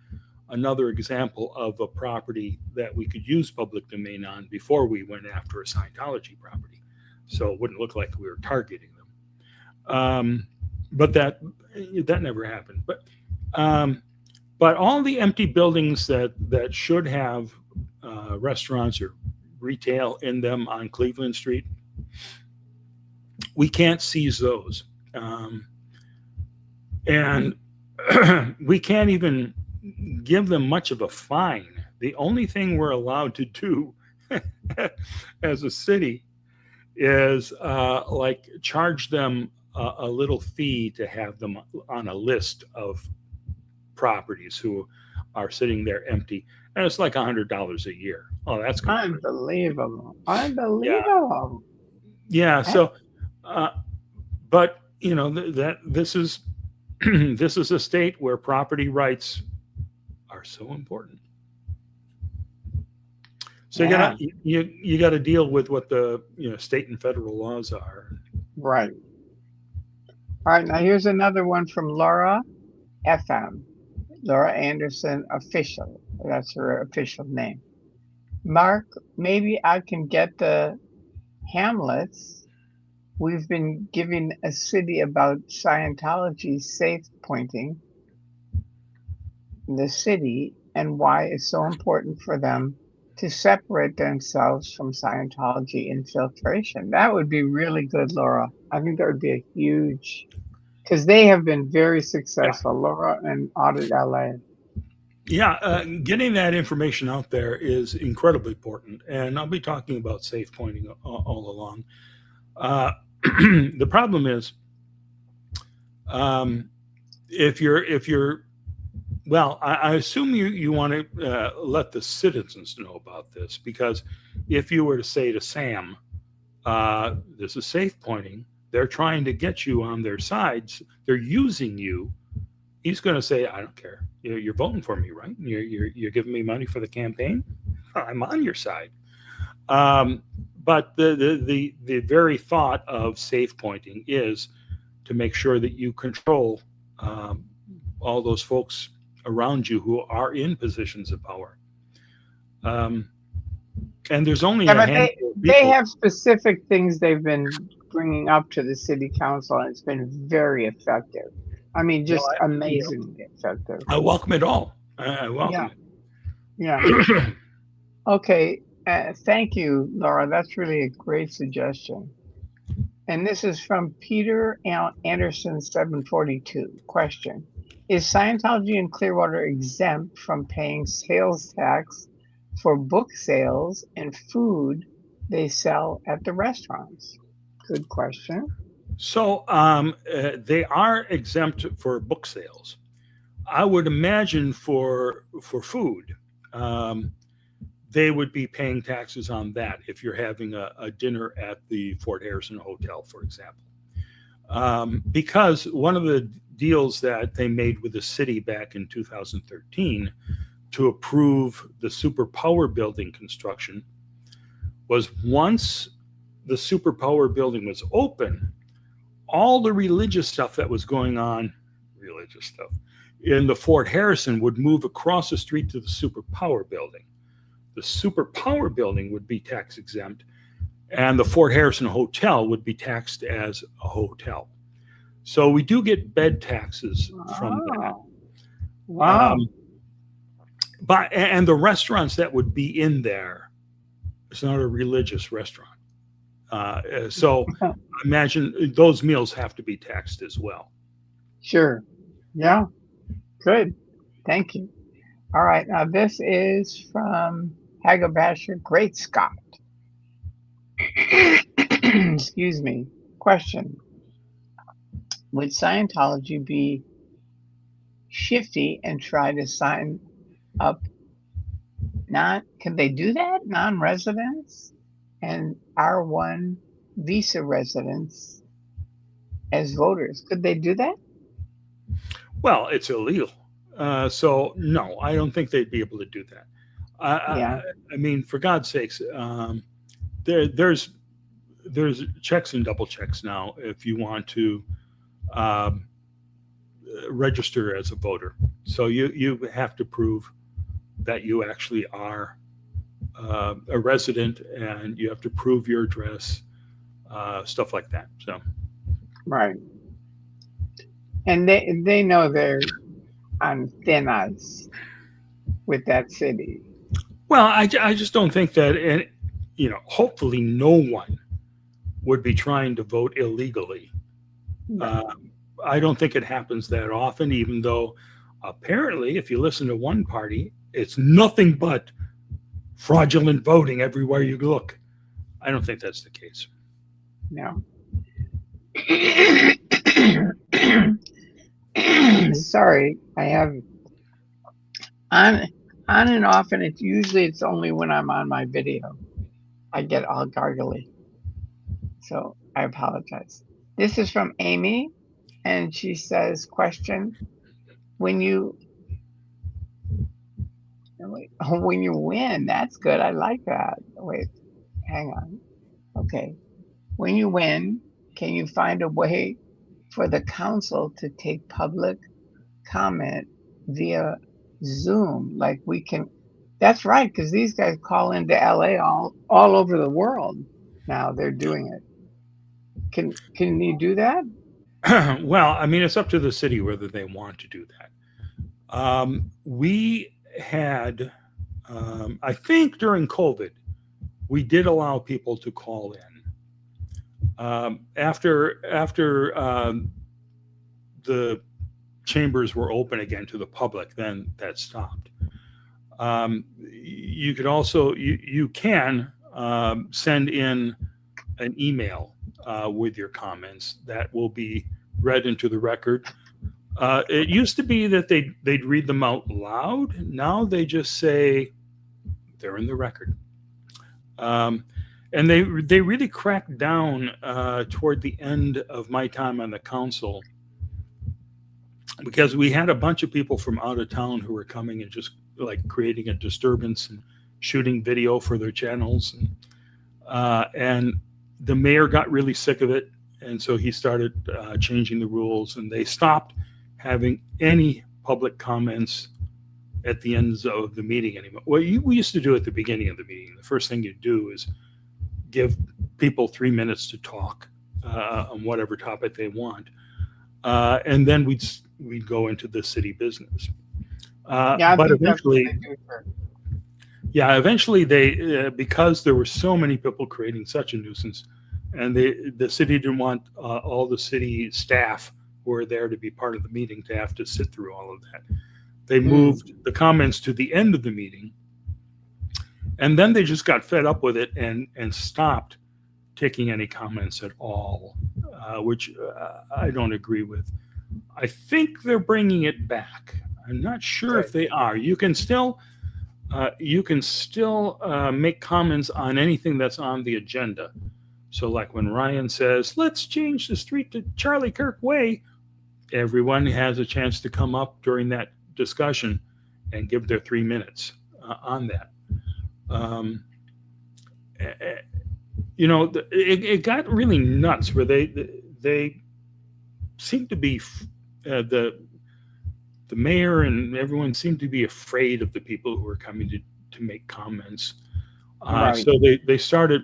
another example of a property that we could use public domain on before we went after a Scientology property, so it wouldn't look like we were targeting them. But that never happened. But all the empty buildings that should have restaurants or retail in them on Cleveland Street, we can't seize those, and we can't even give them much of a fine. The only thing we're allowed to do as a city is charge them a little fee to have them on a list of properties who are sitting there empty, and it's like $100 a year. Oh, that's unbelievable! Unbelievable. Yeah. So, but that this is this is a state where property rights are so important. So you got to deal with what the state and federal laws are. Right. All right. Now here's another one from Laura FM. Laura Anderson Official. That's her official name. Mark, maybe I can get the Hamlets. We've been giving a city about Scientology safe pointing in the city and why it's so important for them to separate themselves from Scientology infiltration. That would be really good, Laura. I think that would be a huge, because they have been very successful, Laura and Audit LA. Yeah, getting that information out there is incredibly important, and I'll be talking about safe pointing all along. The problem is, if you're well, I assume you want to let the citizens know about this, because if you were to say to Sam, this is safe pointing, they're trying to get you on their sides, they're using you, he's going to say, I don't care. You're voting for me, right? You're giving me money for the campaign. I'm on your side. But the very thought of safe pointing is to make sure that you control all those folks around you who are in positions of power. And there's only a handful of people. They have specific things they've been bringing up to the city council, and it's been very effective. I mean, just amazingly effective. I welcome it all. I welcome it. Yeah. Okay. Thank you, Laura. That's really a great suggestion. And this is from Peter Anderson 742. Question: is Scientology in Clearwater exempt from paying sales tax for book sales and food they sell at the restaurants? Good question. So they are exempt for book sales. I would imagine for food, they would be paying taxes on that if you're having a dinner at the Fort Harrison Hotel, for example. Because one of the deals that they made with the city back in 2013 to approve the superpower building construction was once the superpower building was open, all the religious stuff that was going on, religious stuff, in the Fort Harrison would move across the street to the superpower building. The superpower building would be tax exempt, and the Fort Harrison Hotel would be taxed as a hotel. So we do get bed taxes from that. Wow. And the restaurants that would be in there, it's not a religious restaurant. So I imagine those meals have to be taxed as well. Sure. Yeah. Good. Thank you. All right. Now this is from Hagabasher Great Scott. Excuse me. Question. Would Scientology be shifty and try to sign up can they do that? Non-residents and R1 visa residents as voters. Could they do that? Well, it's illegal. So no, I don't think they'd be able to do that. Yeah. I mean, for God's sakes, there's checks and double checks now if you want to register as a voter. So you have to prove that you actually are a resident, and you have to prove your address, stuff like that. So, Right. And they know they're on thin ice with that city. well, I just don't think that, and hopefully no one would be trying to vote illegally. I don't think it happens that often, even though apparently, if you listen to one party, it's nothing but fraudulent voting everywhere you look. I don't think that's the case. No. Sorry, I have on and off, and it's only when I'm on my video I get all gargly. So I apologize. This is from Amy, and she says, question, when you win, that's good. I like that. Wait, hang on. Okay. When you win, can you find a way for the council to take public comment via Zoom? Like we can, that's right, because these guys call into LA all over the world now. They're doing it. Can you do that? Well, I mean, it's up to the city whether they want to do that. We had, I think during COVID, we did allow people to call in. After the chambers were open again to the public, then that stopped. You could also, you can send in an email with your comments that will be read into the record. It used to be that they'd read them out loud. Now they just say they're in the record. And they really cracked down toward the end of my time on the council, because we had a bunch of people from out of town who were coming and just like creating a disturbance and shooting video for their channels. And the mayor got really sick of it. And so he started changing the rules, and they stopped having any public comments at the ends of the meeting anymore. Well, we used to do at the beginning of the meeting. The first thing you do is give people 3 minutes to talk on whatever topic they want. And then we'd go into the city business. But eventually they, because there were so many people creating such a nuisance, and the city didn't want all the city staff who were there to be part of the meeting to have to sit through all of that. They moved the comments to the end of the meeting, and then they just got fed up with it and stopped taking any comments at all, which I don't agree with. I think they're bringing it back. I'm not sure if they are. You can still make comments on anything that's on the agenda. So like when Ryan says, let's change the street to Charlie Kirk Way, everyone has a chance to come up during that discussion and give their 3 minutes on that. It got really nuts where they seemed to be the mayor and everyone seemed to be afraid of the people who were coming to make comments. Right. So they started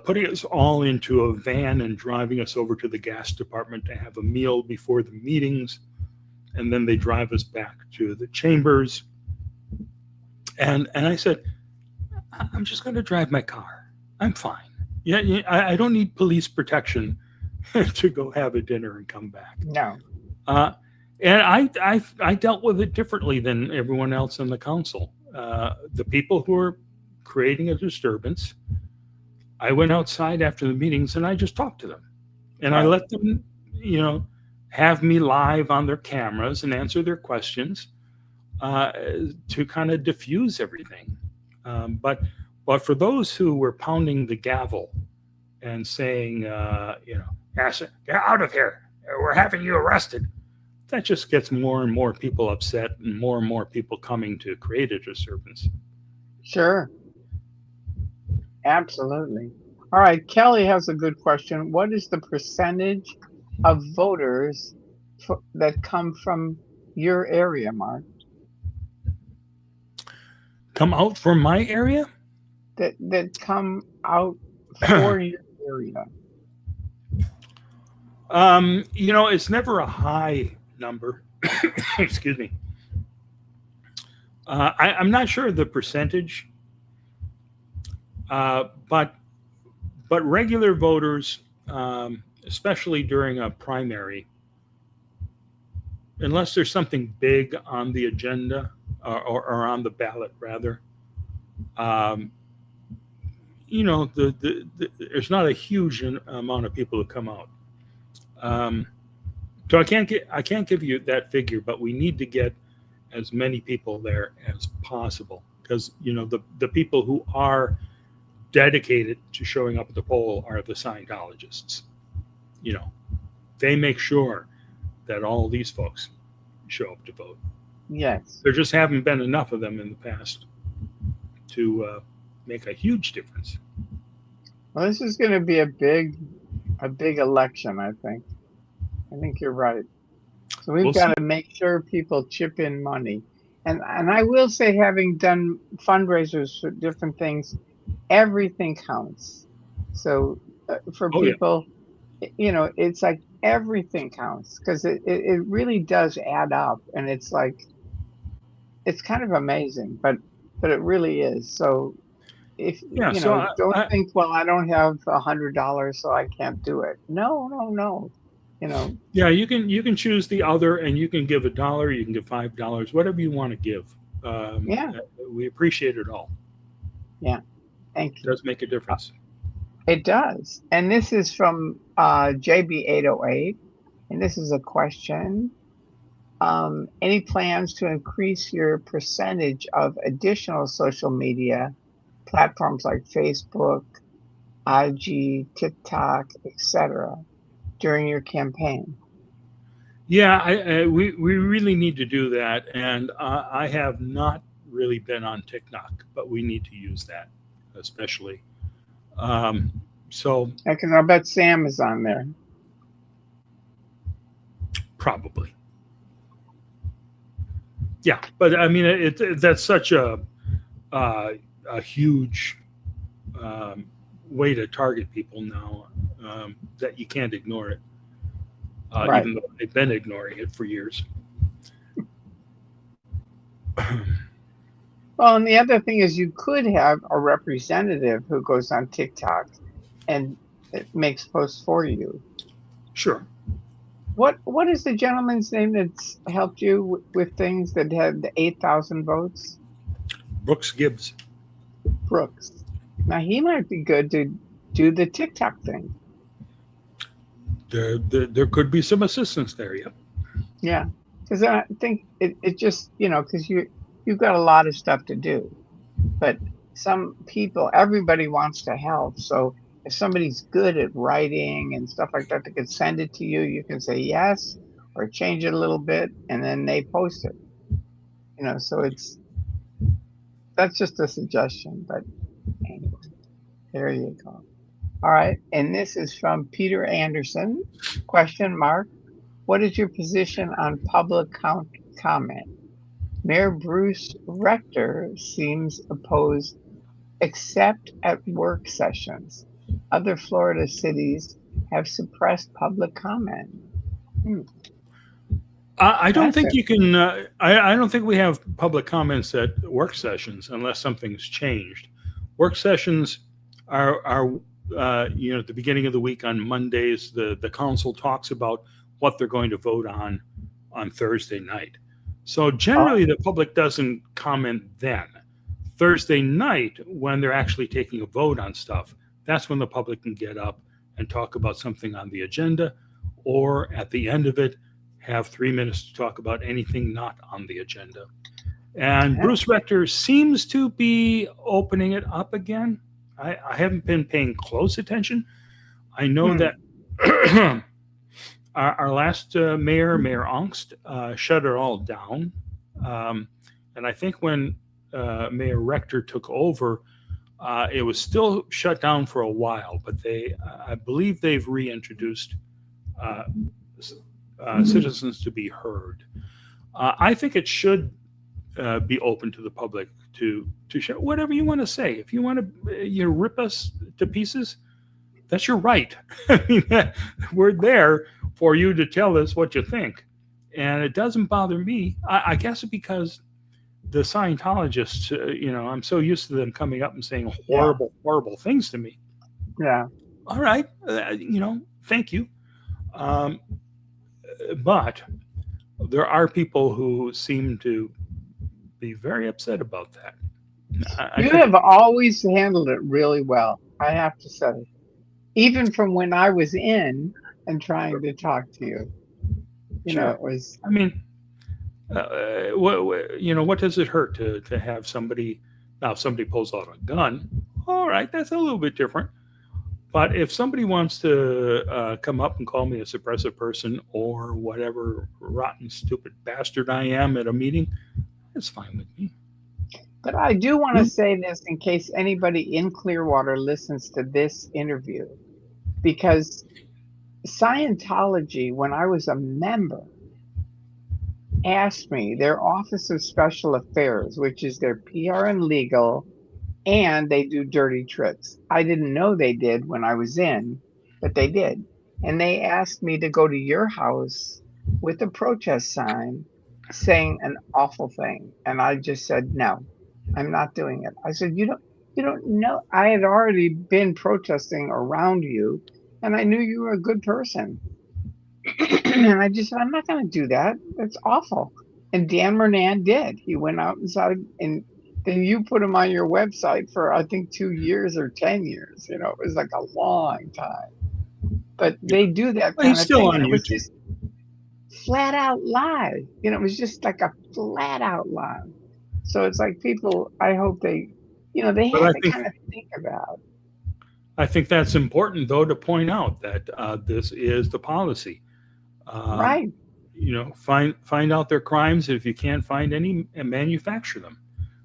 putting us all into a van and driving us over to the gas department to have a meal before the meetings. And then they drive us back to the chambers. And I said, I'm just going to drive my car. I'm fine. Yeah, I don't need police protection to go have a dinner and come back. No. And I dealt with it differently than everyone else in the council. The people who were creating a disturbance, I went outside after the meetings and I just talked to them. And I let them, have me live on their cameras and answer their questions to kind of diffuse everything. But for those who were pounding the gavel and saying, get out of here, we're having you arrested, that just gets more and more people upset and more people coming to create a disturbance. Sure. Absolutely. All right. Kelly has a good question. What is the percentage of voters that come from your area, Mark? Come out from my area? That come out for your area. It's never a high number. Excuse me. I'm not sure of the percentage, but regular voters, especially during a primary, unless there's something big on the agenda or on the ballot rather, there's not a huge amount of people who come out. So I can't give you that figure, but we need to get as many people there as possible because the people who are dedicated to showing up at the poll are the Scientologists. They make sure that all these folks show up to vote. Yes. There just haven't been enough of them in the past to make a huge difference. Well, this is going to be a big election, I think. I think you're right. So we've got to make sure people chip in money. And I will say, having done fundraisers for different things, everything counts. So for people, it's like everything counts because it really does add up. And it's kind of amazing, but it really is. So if don't think, well, I don't have $100, so I can't do it. No. Yeah, you can choose the other, and you can give $1, you can give $5, whatever you want to give. We appreciate it all. Yeah, thank you. It does make a difference. It does. And this is from JB808, and this is a question. Any plans to increase your percentage of additional social media platforms like Facebook, IG, TikTok, etc. during your campaign? Yeah, we really need to do that, and I have not really been on TikTok, but we need to use that, especially. Because I bet Sam is on there. Probably. Yeah, but I mean, that's such a huge way to target people now that you can't ignore it, Right. even though they've been ignoring it for years. Well, and the other thing is you could have a representative who goes on TikTok and it makes posts for you. Sure. What is the gentleman's name that's helped you with things that had the 8,000 votes? Brooks Gibbs. Brooks. Now he might be good to do the TikTok thing. There could be some assistance there. Yep. Yeah, because I think it just, because you've got a lot of stuff to do, but some people, everybody wants to help. So if somebody's good at writing and stuff like that, they could send it to you. You can say yes or change it a little bit, and then they post it. So that's just a suggestion, but anyway, there you go. All right, and this is from Peter Anderson. Question mark. What is your position on public comment? Mayor Bruce Rector seems opposed except at work sessions. Other Florida cities have suppressed public comment. Hmm, I don't that's think it. you can. I don't think we have public comments at work sessions unless something's changed. Work sessions are at the beginning of the week on Mondays. The council talks about what they're going to vote on Thursday night. So Oh, generally, the public doesn't comment then. Thursday night, when they're actually taking a vote on stuff, that's when the public can get up and talk about something on the agenda, or at the end of it, have 3 minutes to talk about anything not on the agenda. And yeah. Bruce Rector seems to be opening it up again. I haven't been paying close attention. I know Hmm. that our last Mayor Ongst, shut it all down. Um, and I think when Mayor Rector took over, it was still shut down for a while, but I believe they've reintroduced uh, citizens to be heard. I think it should be open to the public to share whatever you want to say. If you want to, rip us to pieces, that's your right. I mean, we're there for you to tell us what you think, and it doesn't bother me. I guess because the Scientologists, I'm so used to them coming up and saying Yeah, horrible, horrible things to me. yeah. All right, thank you. Um, but there are people who seem to be very upset about that. I You think, have always handled it really well, I have to say. Even from when I was in and trying to talk to you, sure. it was, I mean, what does it hurt to have somebody? Now, if somebody pulls out a gun, all right, that's a little bit different. But if somebody wants to come up and call me a suppressive person or whatever rotten, stupid bastard I am at a meeting, it's fine with me. but I do want to You, say this in case anybody in Clearwater listens to this interview, because Scientology, when I was a member, asked me, their Office of Special Affairs, which is their PR and legal, and they do dirty tricks. I didn't know they did when I was in, but they did. And they asked me to go to your house with a protest sign saying an awful thing. And I just said, no, I'm not doing it. I said, you don't know. I had already been protesting around you and I knew you were a good person. And I just said, I'm not going to do that. That's awful. And Dan Mernan did. He went out inside and then you put him on your website for, I think, 2 years or 10 years. It was like a long time. But yeah. they do that Well, he's kind of still thing. on And it was YouTube. just flat out lie. It was just like a flat out lie. So it's like people, I hope they But have to kind of think about. I think that's important, though, to point out that this is the policy. Um, Right. find out their crimes. If you can't find any, and manufacture them.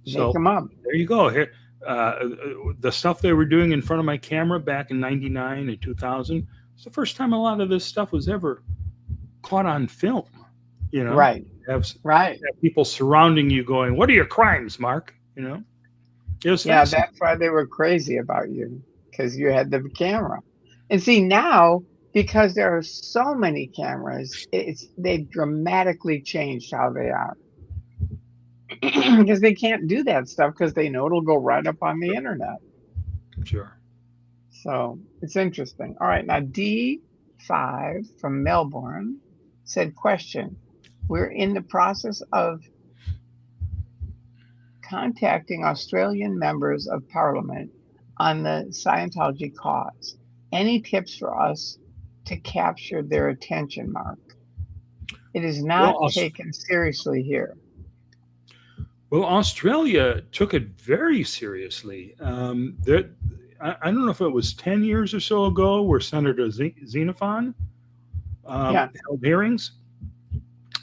Make So them up. there you go. Here, the stuff they were doing in front of my camera back in '99 and 2000. It's the first time a lot of this stuff was ever caught on film. You know, Right. have, Right. have people surrounding you going, "What are your crimes, Mark?" It was Yeah, fascinating. that's why they were crazy about you, because you had the camera. And see now, because there are so many cameras, they've dramatically changed how they are. Because they can't do that stuff because they know it'll go right up on the internet. Sure. So it's interesting. All right, now D5 from Melbourne said, question. We're in the process of contacting Australian members of parliament on the Scientology cause. Any tips for us to capture their attention, Mark? It is not taken seriously here. Well, Australia took it very seriously. I don't know if it was 10 years or so ago where Senator Xenophon held hearings,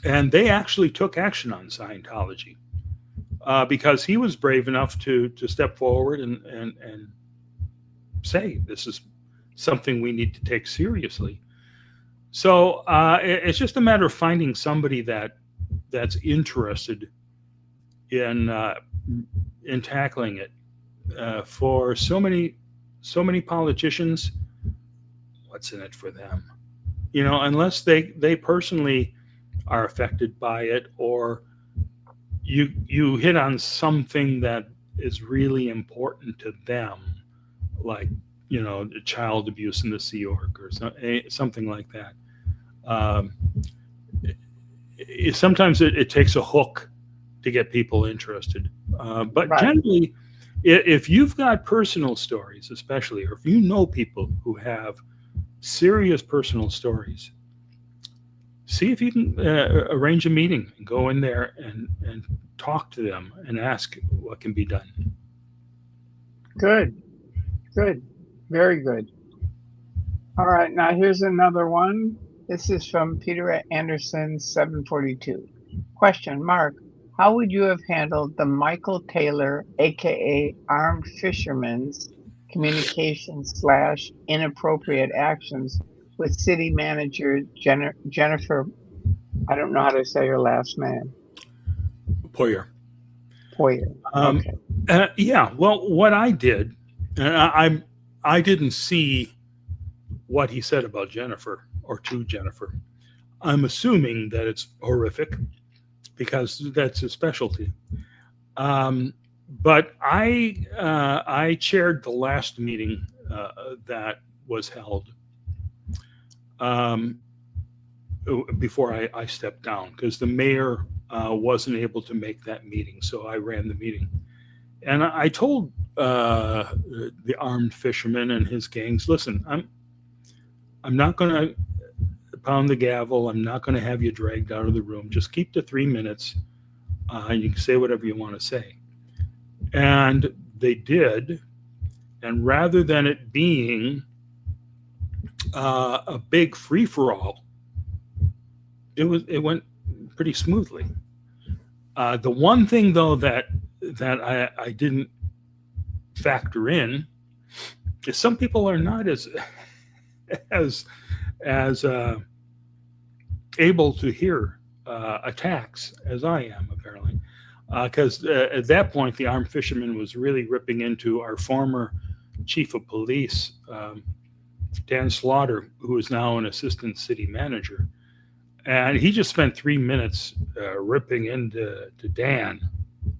and they actually took action on Scientology because he was brave enough to step forward and say this is something we need to take seriously. So it's just a matter of finding somebody that's interested in tackling it. For so many politicians, what's in it for them? You know, unless they personally are affected by it, or you hit on something that is really important to them, like, you know, child abuse in the Sea Org or something like that. Sometimes it takes a hook to get people interested. But generally, if you've got personal stories, especially, or if you know people who have serious personal stories, see if you can arrange a meeting and go in there and talk to them and ask what can be done. Good. Very good. All right, now here's another one. This is from Peter Anderson, 742. Question, Mark, how would you have handled the Michael Taylor, aka Armed Fisherman's, communication/inappropriate actions with city manager Jennifer, I don't know how to say her last name. Poyer. Okay. Yeah, well, what I did, I didn't see what he said about Jennifer or to Jennifer. I'm assuming that it's horrific because that's his specialty. But I chaired the last meeting that was held before I stepped down, because the mayor wasn't able to make that meeting, so I ran the meeting. And I told the armed fisherman and his gangs, listen, I'm not going to pound the gavel. I'm not going to have you dragged out of the room. Just keep the 3 minutes, and you can say whatever you want to say. And they did. And rather than it being a big free-for-all, it went pretty smoothly. The one thing, though, that I didn't factor in is some people are not as able to hear attacks as I am, apparently, because at that point the armed fisherman was really ripping into our former chief of police, Dan Slaughter, who is now an assistant city manager. And he just spent 3 minutes ripping into Dan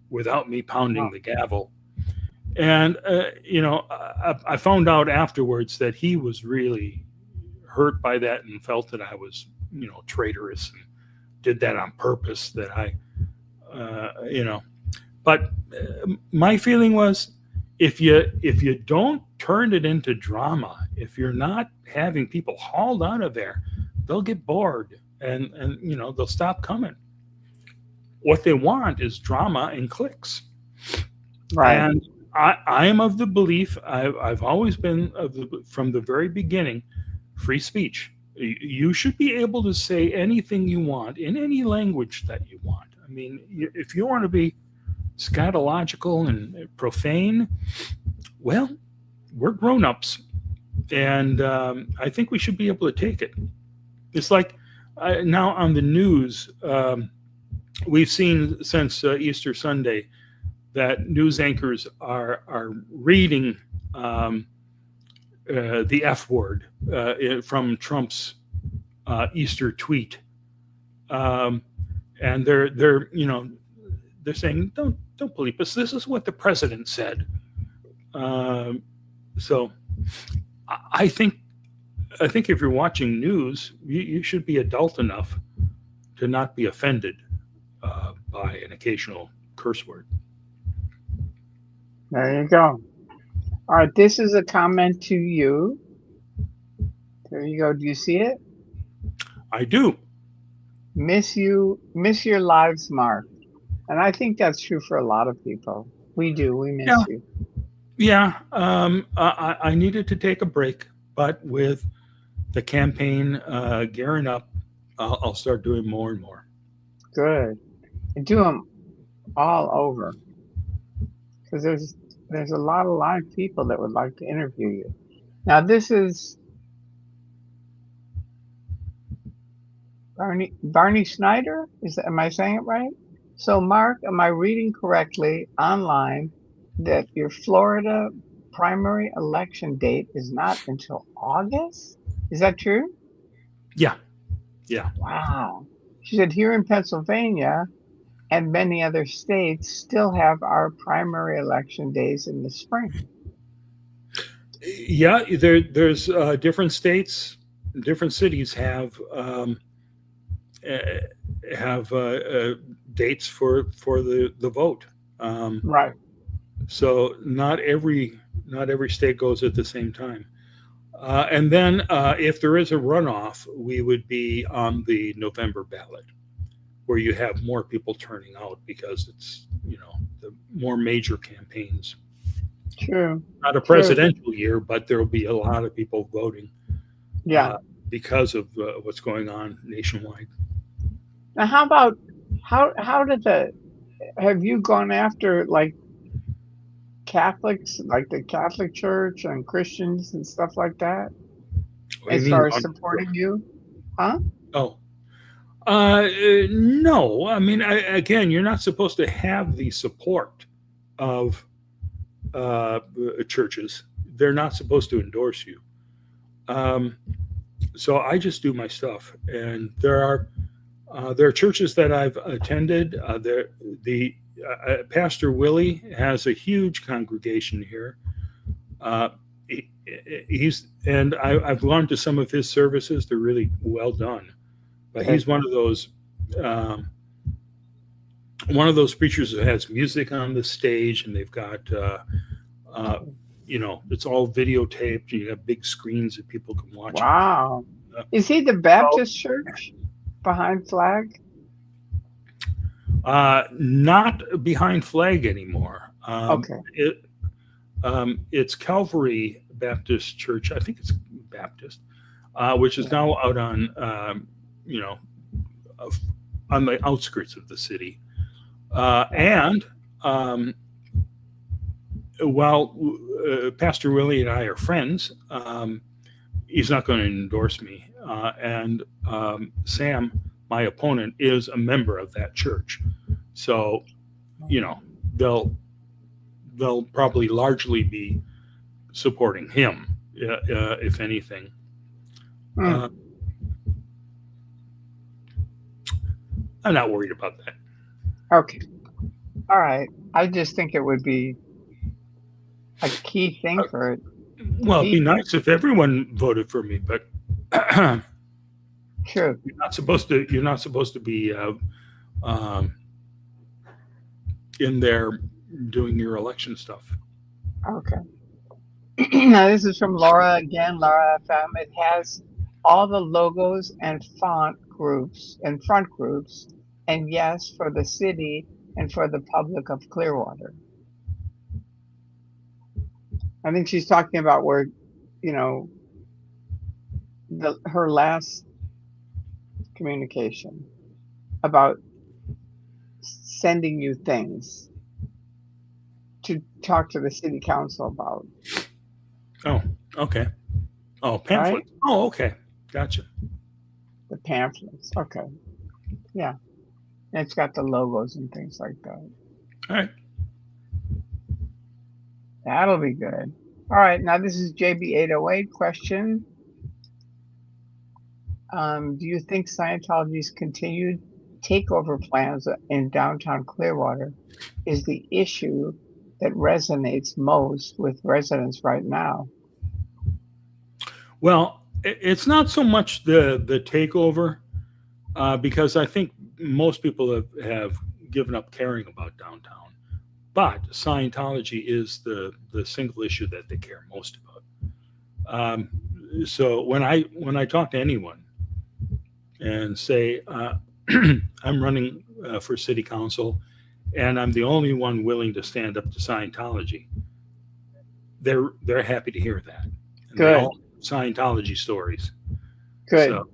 without me pounding the gavel. And, I found out afterwards that he was really hurt by that and felt that I was, traitorous and did that on purpose, that But my feeling was, if you don't turn it into drama, if you're not having people hauled out of there, they'll get bored. And they'll stop coming. What they want is drama and clicks. Right. And I am of the belief, I've always been from the very beginning, free speech. You should be able to say anything you want in any language that you want. I mean, if you want to be scatological and profane, well, we're grown-ups, and I think we should be able to take it. It's like, now on the news, we've seen since Easter Sunday that news anchors are reading the F word from Trump's Easter tweet, and they're saying, don't believe us. This is what the president said. So I think if you're watching news, you should be adult enough to not be offended by an occasional curse word. There you go. All right, this is a comment to you. There you go. Do you see it? I do. Miss you, miss your lives, Mark. And I think that's true for a lot of people. We do. We Yeah, miss you. yeah. I needed to take a break, but with the campaign gearing up, I'll start doing more and more. Good. And do them all over because there's a lot of live people that would like to interview you. Now this is Barney Schneider. Am I saying it right? So Mark, am I reading correctly online that your Florida primary election date is not until August? Is that true? Yeah, yeah. Wow. She said here in Pennsylvania and many other states still have our primary election days in the spring. Yeah, there's different states, different cities uh, have dates for the vote. Right. So not every state goes at the same time. And then if there is a runoff, we would be on the November ballot, where you have more people turning out because it's the more major campaigns. True. Not a True. presidential year, but there will be a lot of people voting Yeah. because of what's going on nationwide. Now how about how did have you gone after like Catholics, like the Catholic Church and Christians and stuff like that What do you as mean? far as supporting you? Huh? Oh, no. I mean, again, you're not supposed to have the support of churches. They're not supposed to endorse you. Um, so I just do my stuff, and there are churches that I've attended. The Pastor Willie has a huge congregation here. Uh, I've gone to some of his services. They're really well done. But he's um, one of those preachers who has music on the stage, and they've got uh, it's all videotaped. You have big screens that people can watch. Wow. Uh, Is he the Baptist church behind Flag? Not behind Flag anymore. Okay. It's Calvary Baptist Church. I think it's Baptist, which is now out you know, on the outskirts of the city. And while Pastor Willie and I are friends, he's not going to endorse me. And Sam, my opponent, is a member of that church. So, they'll probably largely be supporting him, if anything. Hmm. I'm not worried about that. Okay. All right. I just think it would be a key thing for it. Well, it'd be nice if everyone voted for me, but True. you're not supposed to be in there doing your election stuff. Okay. Now this is from Laura again, Laura FM. It has all the logos and front groups, and yes, for the city and for the public of Clearwater. I think she's talking about where, her last communication about sending you things to talk to the city council about. Oh, okay. Oh, pamphlets. Right? Oh, okay. Gotcha. The pamphlets. Okay. Yeah. And it's got the logos and things like that. All right. That'll be good. All right. Now this is JB808 question. Do you think Scientology's continued takeover plans in downtown Clearwater is the issue that resonates most with residents right now? Well, it's not so much the takeover, because I think most people have given up caring about downtown. But Scientology is the single issue that they care most about. So when I talk to anyone and say, I'm running for city council, and I'm the only one willing to stand up to Scientology. They're happy to hear that. And Good. they all Scientology stories. Good. So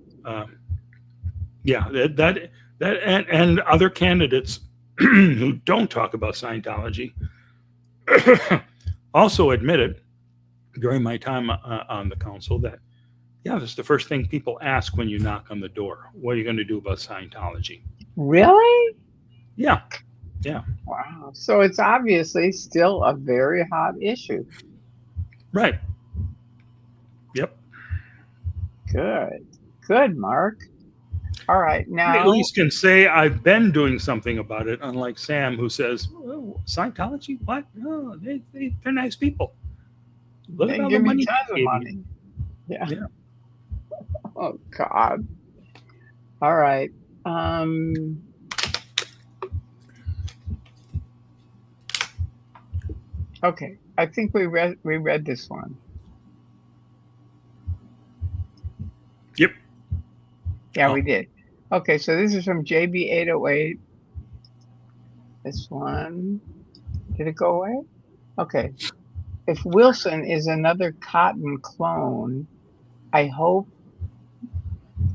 yeah, that and other candidates who don't talk about Scientology also admitted during my time on the council that, yeah, that's the first thing people ask when you knock on the door. What are you going to do about Scientology? Really? Yeah. Wow. So it's obviously still a very hot issue. Right. Yep. Good. Good, Mark. All right. I Now, at least can say I've been doing something about it, unlike Sam, who says, oh, Scientology? What? No, they're nice people. Look they at all give the me money tons they of gave money. you. Yeah. Yeah. Oh, God. All right. Okay. I think we read this one. Yep. Yeah, Oh. we did. Okay, so this is from JB808. This one. Did it go away? Okay. If Wilson is another Cotton clone, I hope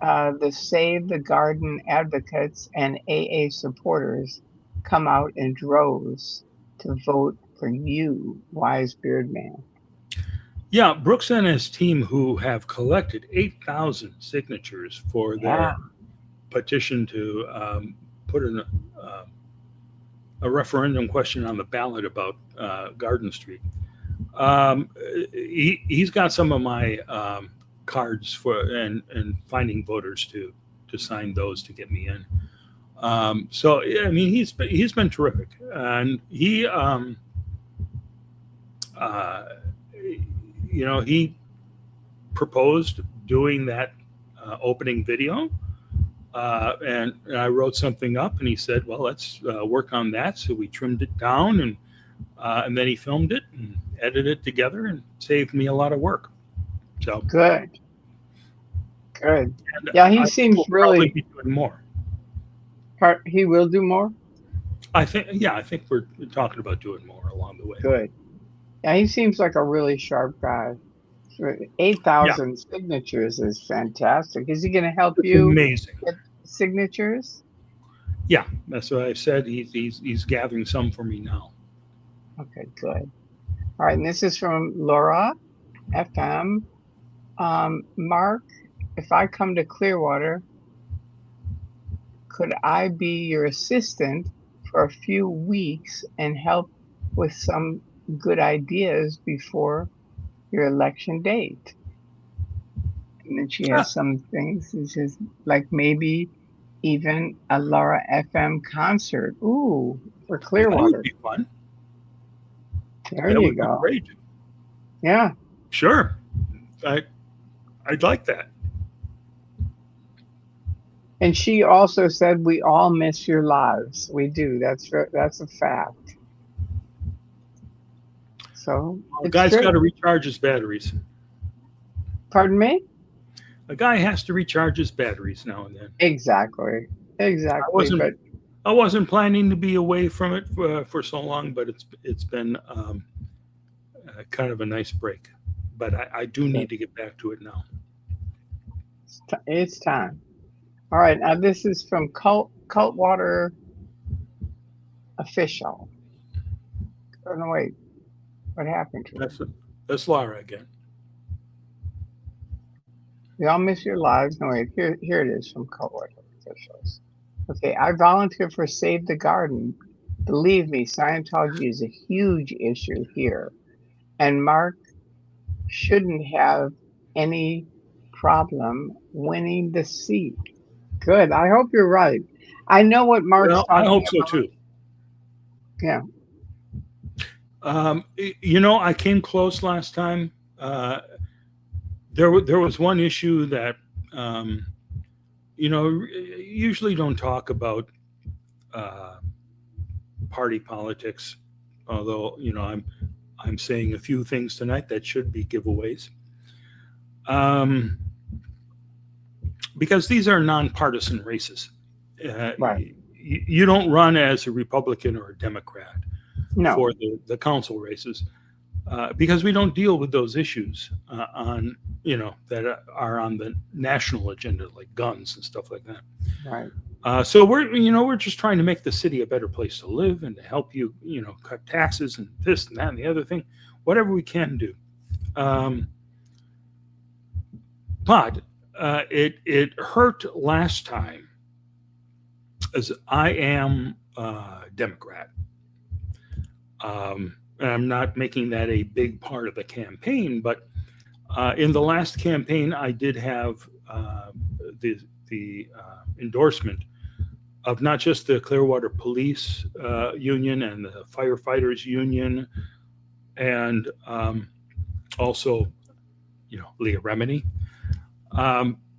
the Save the Garden advocates and AA supporters come out in droves to vote for you, wise beard man. Yeah, Brooks and his team, who have collected 8,000 signatures for Yeah. their petition to put a referendum question on the ballot about Garden Street. He's got some of my cards for and finding voters to sign those to get me in. So I mean, he's been terrific, and he he proposed doing that opening video. And I wrote something up, and he said, "Well, let's work on that." So we trimmed it down, and then he filmed it and edited it together, and saved me a lot of work. So Good. Yeah, he seems will really. probably be doing more. He will do more. I think we're talking about doing more along the way. Good. Yeah, he seems like a really sharp guy. 8,000 signatures is fantastic. Is he going to help you Amazing. get signatures? Yeah, that's what I said. He's gathering some for me now. Okay, good. All right, and this is from Laura FM. Mark, if I come to Clearwater, could I be your assistant for a few weeks and help with some good ideas before your election date? And then she has some things. She says, like maybe even a Laura FM concert. Ooh, for Clearwater. That would be fun. There you go. Great. Yeah. Sure. I'd like that. And she also said, we all miss your lives. We do. That's a fact. So A guy's got to recharge his batteries. Pardon me? A guy has to recharge his batteries now and then. Exactly. I wasn't planning to be away from it for so long, but it's been kind of a nice break. But I do need to get back to it now. It's time. All right. Now this is from Clearwater Official. Oh, no, wait. What happened to it? That's Laura again. We all miss your lives. No, wait. Here it is from Clearwater Officials. Okay. I volunteer for Save the Garden. Believe me, Scientology is a huge issue here. And Mark shouldn't have any problem winning the seat. Good. I hope you're right. I know what Mark's talking about. I hope so too. Yeah. I came close last time. There was one issue that usually don't talk about party politics, although I'm saying a few things tonight that should be giveaways. Because these are nonpartisan races, Right. You don't run as a Republican or a Democrat No. for the council races because we don't deal with those issues that are on the national agenda, like guns and stuff like that. Right. So we're just trying to make the city a better place to live and to help you cut taxes and this and that and the other thing, whatever we can do. But it hurt last time, as I am a Democrat. And I'm not making that a big part of the campaign, but in the last campaign, I did have the endorsement of not just the Clearwater Police Union and the Firefighters Union, and also, Leah Remini.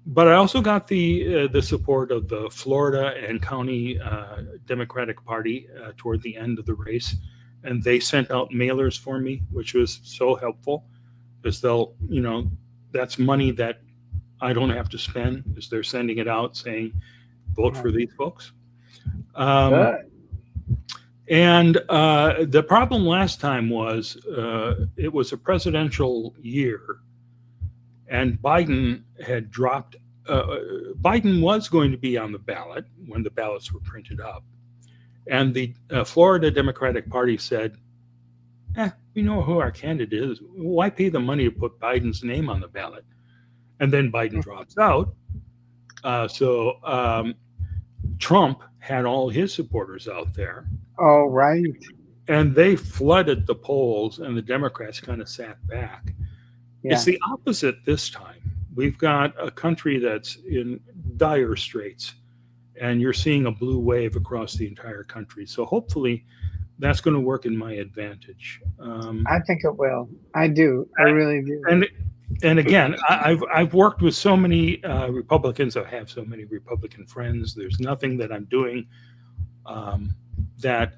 But I also got the support of the Florida and County Democratic Party toward the end of the race, and they sent out mailers for me, which was so helpful, because that's money that I don't have to spend, because they're sending it out saying, vote for these folks. And the problem last time was it was a presidential year, and Biden had dropped. Biden was going to be on the ballot when the ballots were printed up, and the Florida Democratic Party said, we know who our candidate is. Why pay the money to put Biden's name on the ballot? And then Biden drops out. So Trump had all his supporters out there. Oh, right. And they flooded the polls, and the Democrats kind of sat back. Yeah. It's the opposite this time. We've got a country that's in dire straits, and you're seeing a blue wave across the entire country. So hopefully that's going to work in my advantage. I think it will. I do. I really do. And again, I've worked with so many Republicans. I have so many Republican friends. There's nothing that I'm doing that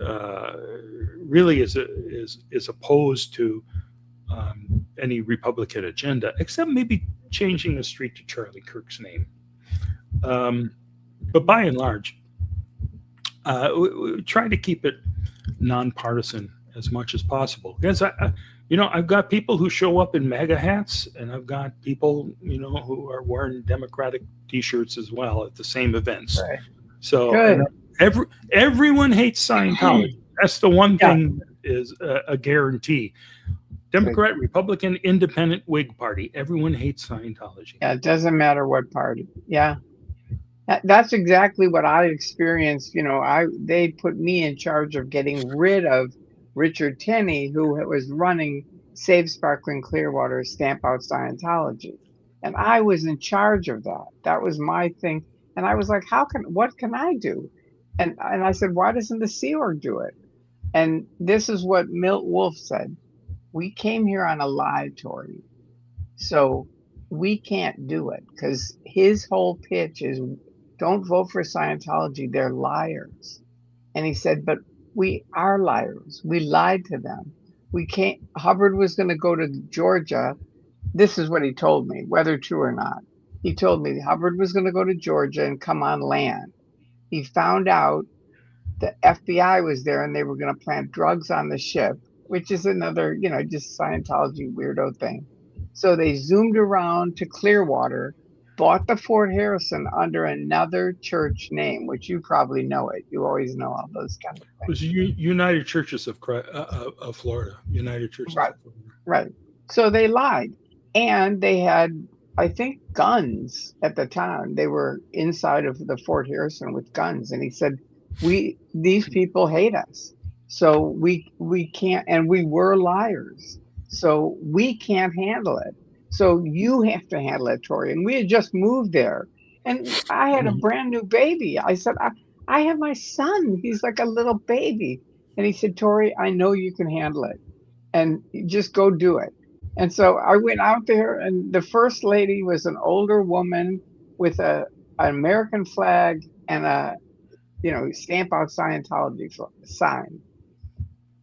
really is opposed to any Republican agenda, except maybe changing the street to Charlie Kirk's name. But by and large, we try to keep it nonpartisan as much as possible. Because I've got people who show up in MAGA hats, and I've got people, who are wearing Democratic T-shirts as well at the same events. Right. So everyone hates Scientology. That's the one thing that is a guarantee. Democrat, Republican, Independent, Whig Party. Everyone hates Scientology. Yeah, it doesn't matter what party. Yeah. That's exactly what I experienced. They put me in charge of getting rid of Richard Tenney, who was running Save Sparkling Clearwater, Stamp Out Scientology. And I was in charge of that. That was my thing. And I was like, what can I do? And I said, why doesn't the Sea Org do it? And this is what Milt Wolf said. We came here on a lie, Tori. So we can't do it, because his whole pitch is, don't vote for Scientology. They're liars. And he said, but we are liars. We lied to them. We can't. Hubbard was going to go to Georgia. This is what he told me, whether true or not. He told me Hubbard was going to go to Georgia and come on land. He found out the FBI was there, and they were going to plant drugs on the ship, which is another, just Scientology weirdo thing. So they zoomed around to Clearwater, bought the Fort Harrison under another church name, which you probably know it. You always know all those kind of things. It was United Churches of Florida. United Churches right. of Florida. Right. So they lied. And they had, I think, guns at the time. They were inside of the Fort Harrison with guns. And he said, these people hate us. So we can't, and we were liars. So we can't handle it. So you have to handle it, Tori. And we had just moved there. And I had a brand new baby. I said, I have my son. He's like a little baby. And he said, Tori, I know you can handle it. And just go do it. And so I went out there, and the first lady was an older woman with an American flag and a, Stamp Out Scientology sign.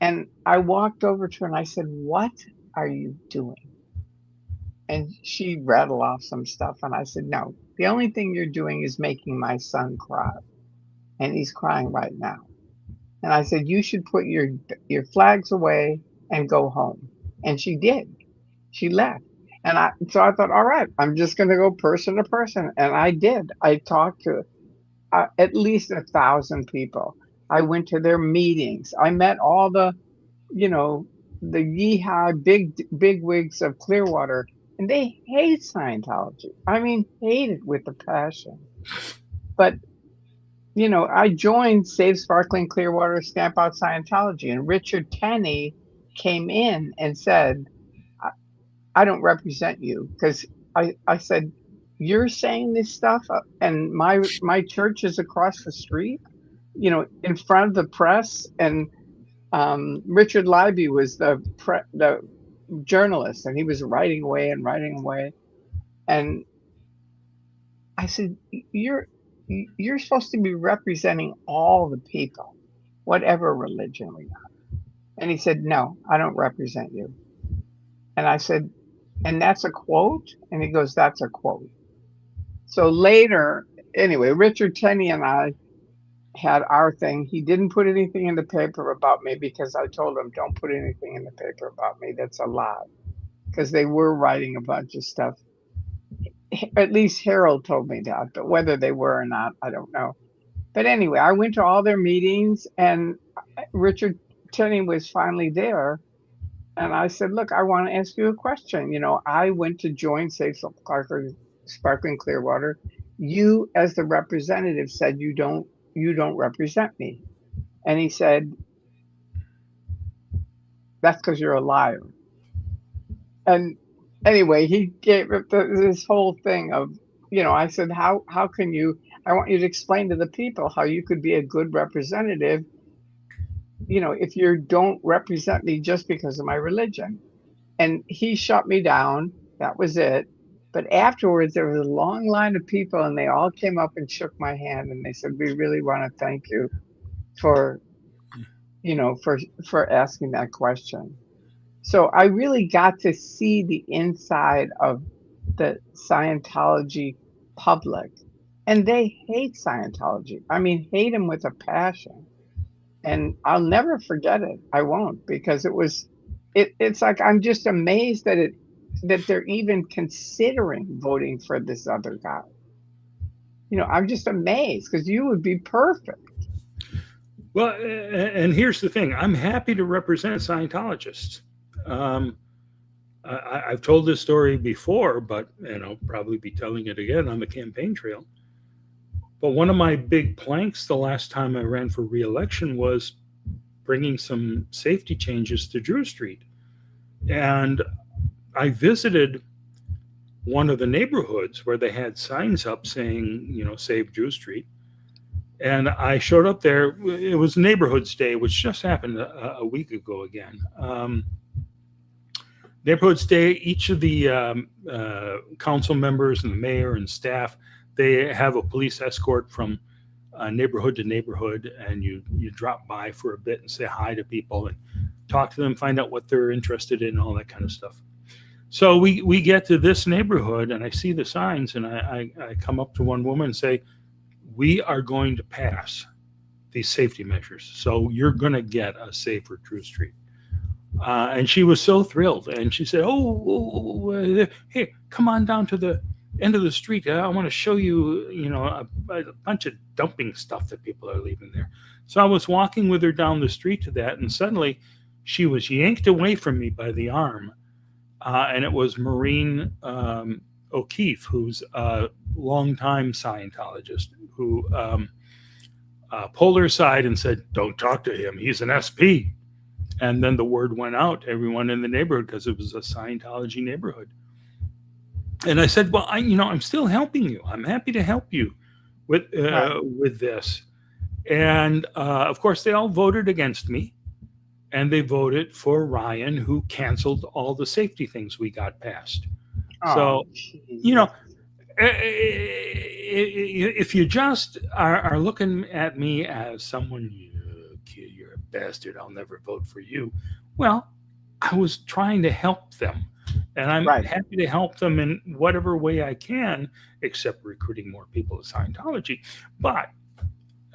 And I walked over to her and I said, what are you doing? And she rattled off some stuff. And I said, no, the only thing you're doing is making my son cry. and he's crying right now. And I said, you should put your flags away and go home. And she did. She left. And so I thought, all right, I'm just going to go person to person. And I did. I talked to at least 1,000 people. I went to their meetings. I met all you know, the yeehaw big wigs of Clearwater, and they hate Scientology. I mean, hate it with a passion. But I joined Save Sparkling Clearwater, Stamp Out Scientology, and Richard Tenney came in and said, I don't represent you, because I said, you're saying this stuff, and my church is across the street, in front of the press, and Richard Libby was the journalist, and he was writing away and writing away, and I said, you're supposed to be representing all the people, whatever religion we are. And he said, no, I don't represent you. And I said, and that's a quote? And he goes, that's a quote. So later, anyway, Richard Tenney and I had our thing. He didn't put anything in the paper about me because I told him, don't put anything in the paper about me. That's a lie. Because they were writing a bunch of stuff. At least Harold told me that, but whether they were or not, I don't know. But anyway, I went to all their meetings, and Richard Tenney was finally there. And I said, look, I want to ask you a question. I went to join Safe Sparkling Clearwater. You, as the representative, said you don't represent me. And he said, that's because you're a liar. And anyway, he gave this whole thing of, I said, how can you, I want you to explain to the people how you could be a good representative, if you don't represent me just because of my religion. And he shut me down. That was it. But afterwards, there was a long line of people, and they all came up and shook my hand, and they said, we really want to thank you for asking that question. So I really got to see the inside of the Scientology public, and they hate Scientology. I mean, hate them with a passion. And I'll never forget it. I won't, because it's like, I'm just amazed that they're even considering voting for this other guy. I'm just amazed, because you would be perfect. Well, and here's the thing. I'm happy to represent Scientologists. I've told this story before, but I'll probably be telling it again on the campaign trail. But one of my big planks the last time I ran for re-election was bringing some safety changes to Drew Street. And I visited one of the neighborhoods where they had signs up saying, save Drew Street. And I showed up there. It was Neighborhoods Day, which just happened a week ago again. Neighborhoods Day, each of the council members and the mayor and staff, they have a police escort from neighborhood to neighborhood, and you drop by for a bit and say hi to people and talk to them, find out what they're interested in, all that kind of stuff. So we get to this neighborhood, and I see the signs, and I come up to one woman and say, we are going to pass these safety measures, so you're going to get a safer Drew Street. And she was so thrilled, and she said, hey, come on down to the end of the street. I want to show you, a bunch of dumping stuff that people are leaving there. So I was walking with her down the street to that, and suddenly she was yanked away from me by the arm, and it was Maureen O'Keefe, who's a longtime Scientologist, who pulled her aside and said, don't talk to him. He's an SP. And then the word went out to everyone in the neighborhood, because it was a Scientology neighborhood. And I said, well, I'm still helping you. I'm happy to help you with this. And of course, they all voted against me, and they voted for Ryan, who canceled all the safety things we got passed. So, if you just are looking at me as someone, you're a bastard, I'll never vote for you. Well, I was trying to help them. And I'm happy to help them in whatever way I can, except recruiting more people to Scientology. But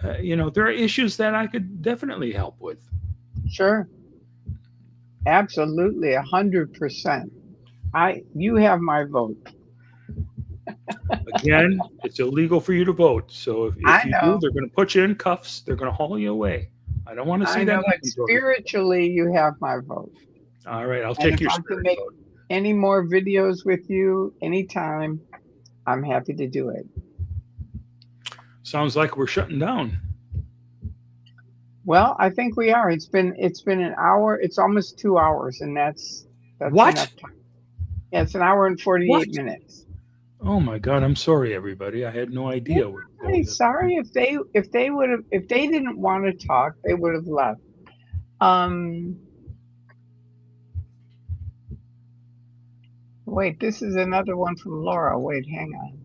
there are issues that I could definitely help with. Sure. Absolutely. 100%. You have my vote. Again, it's illegal for you to vote. So if I you do, know. they're going to put you in cuffs. They're going to haul you away. I don't want to see I that know, but happen, Tori. spiritually, you have my vote. All right, I'll And take if your I can spirit make vote. any more videos with you anytime, I'm happy to do it. Sounds like we're shutting down. Well, I think we are. It's been an hour. It's almost 2 hours, and that's What? enough time. Yeah, it's an hour and 48 What? minutes. Oh my God! I'm sorry, everybody. I had no idea. Hey, sorry if they didn't want to talk, they would have left. Wait, this is another one from Laura. Wait, hang on.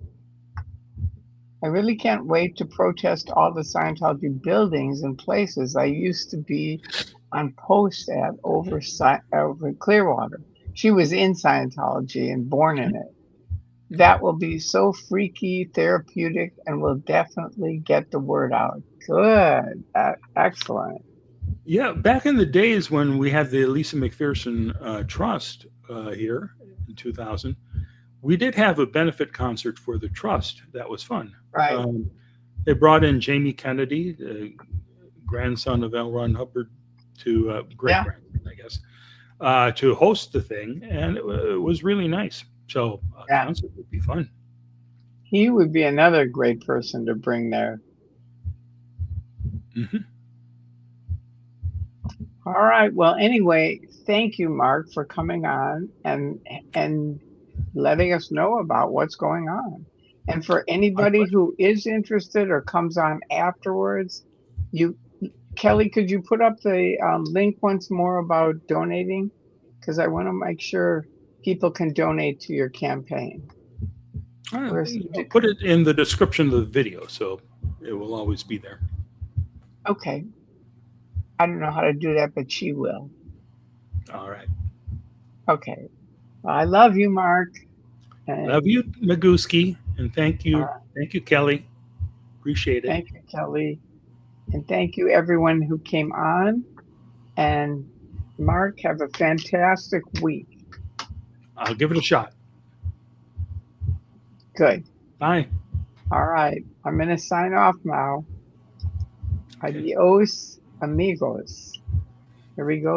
I really can't wait to protest all the Scientology buildings and places I used to be on post at over Clearwater. She was in Scientology and born in it. That will be so freaky, therapeutic, and will definitely get the word out. Good. Excellent. Yeah, back in the days when we had the Lisa McPherson Trust here in 2000, we did have a benefit concert for the trust. That was fun. Right. They brought in Jamie Kennedy, the grandson of L. Ron Hubbard, to great-grandson, I guess, to host the thing, and it was really nice. So a concert would be fun. He would be another great person to bring there. Mm-hmm. All right. Well, anyway, thank you, Mark, for coming on and letting us know about what's going on. And for anybody who is interested or comes on afterwards, Kelly, could you put up the link once more about donating? Because I want to make sure people can donate to your campaign. I'll put it in the description of the video, so it will always be there. Okay. I don't know how to do that, but she will. All right. Okay. Well, I love you, Mark. Love you, Magooski, and thank you, Kelly. Appreciate it. Thank you, Kelly, and thank you everyone who came on. And Mark, have a fantastic week. I'll give it a shot. Good. Bye. All right. I'm going to sign off now. Okay. Adios, amigos. Here we go.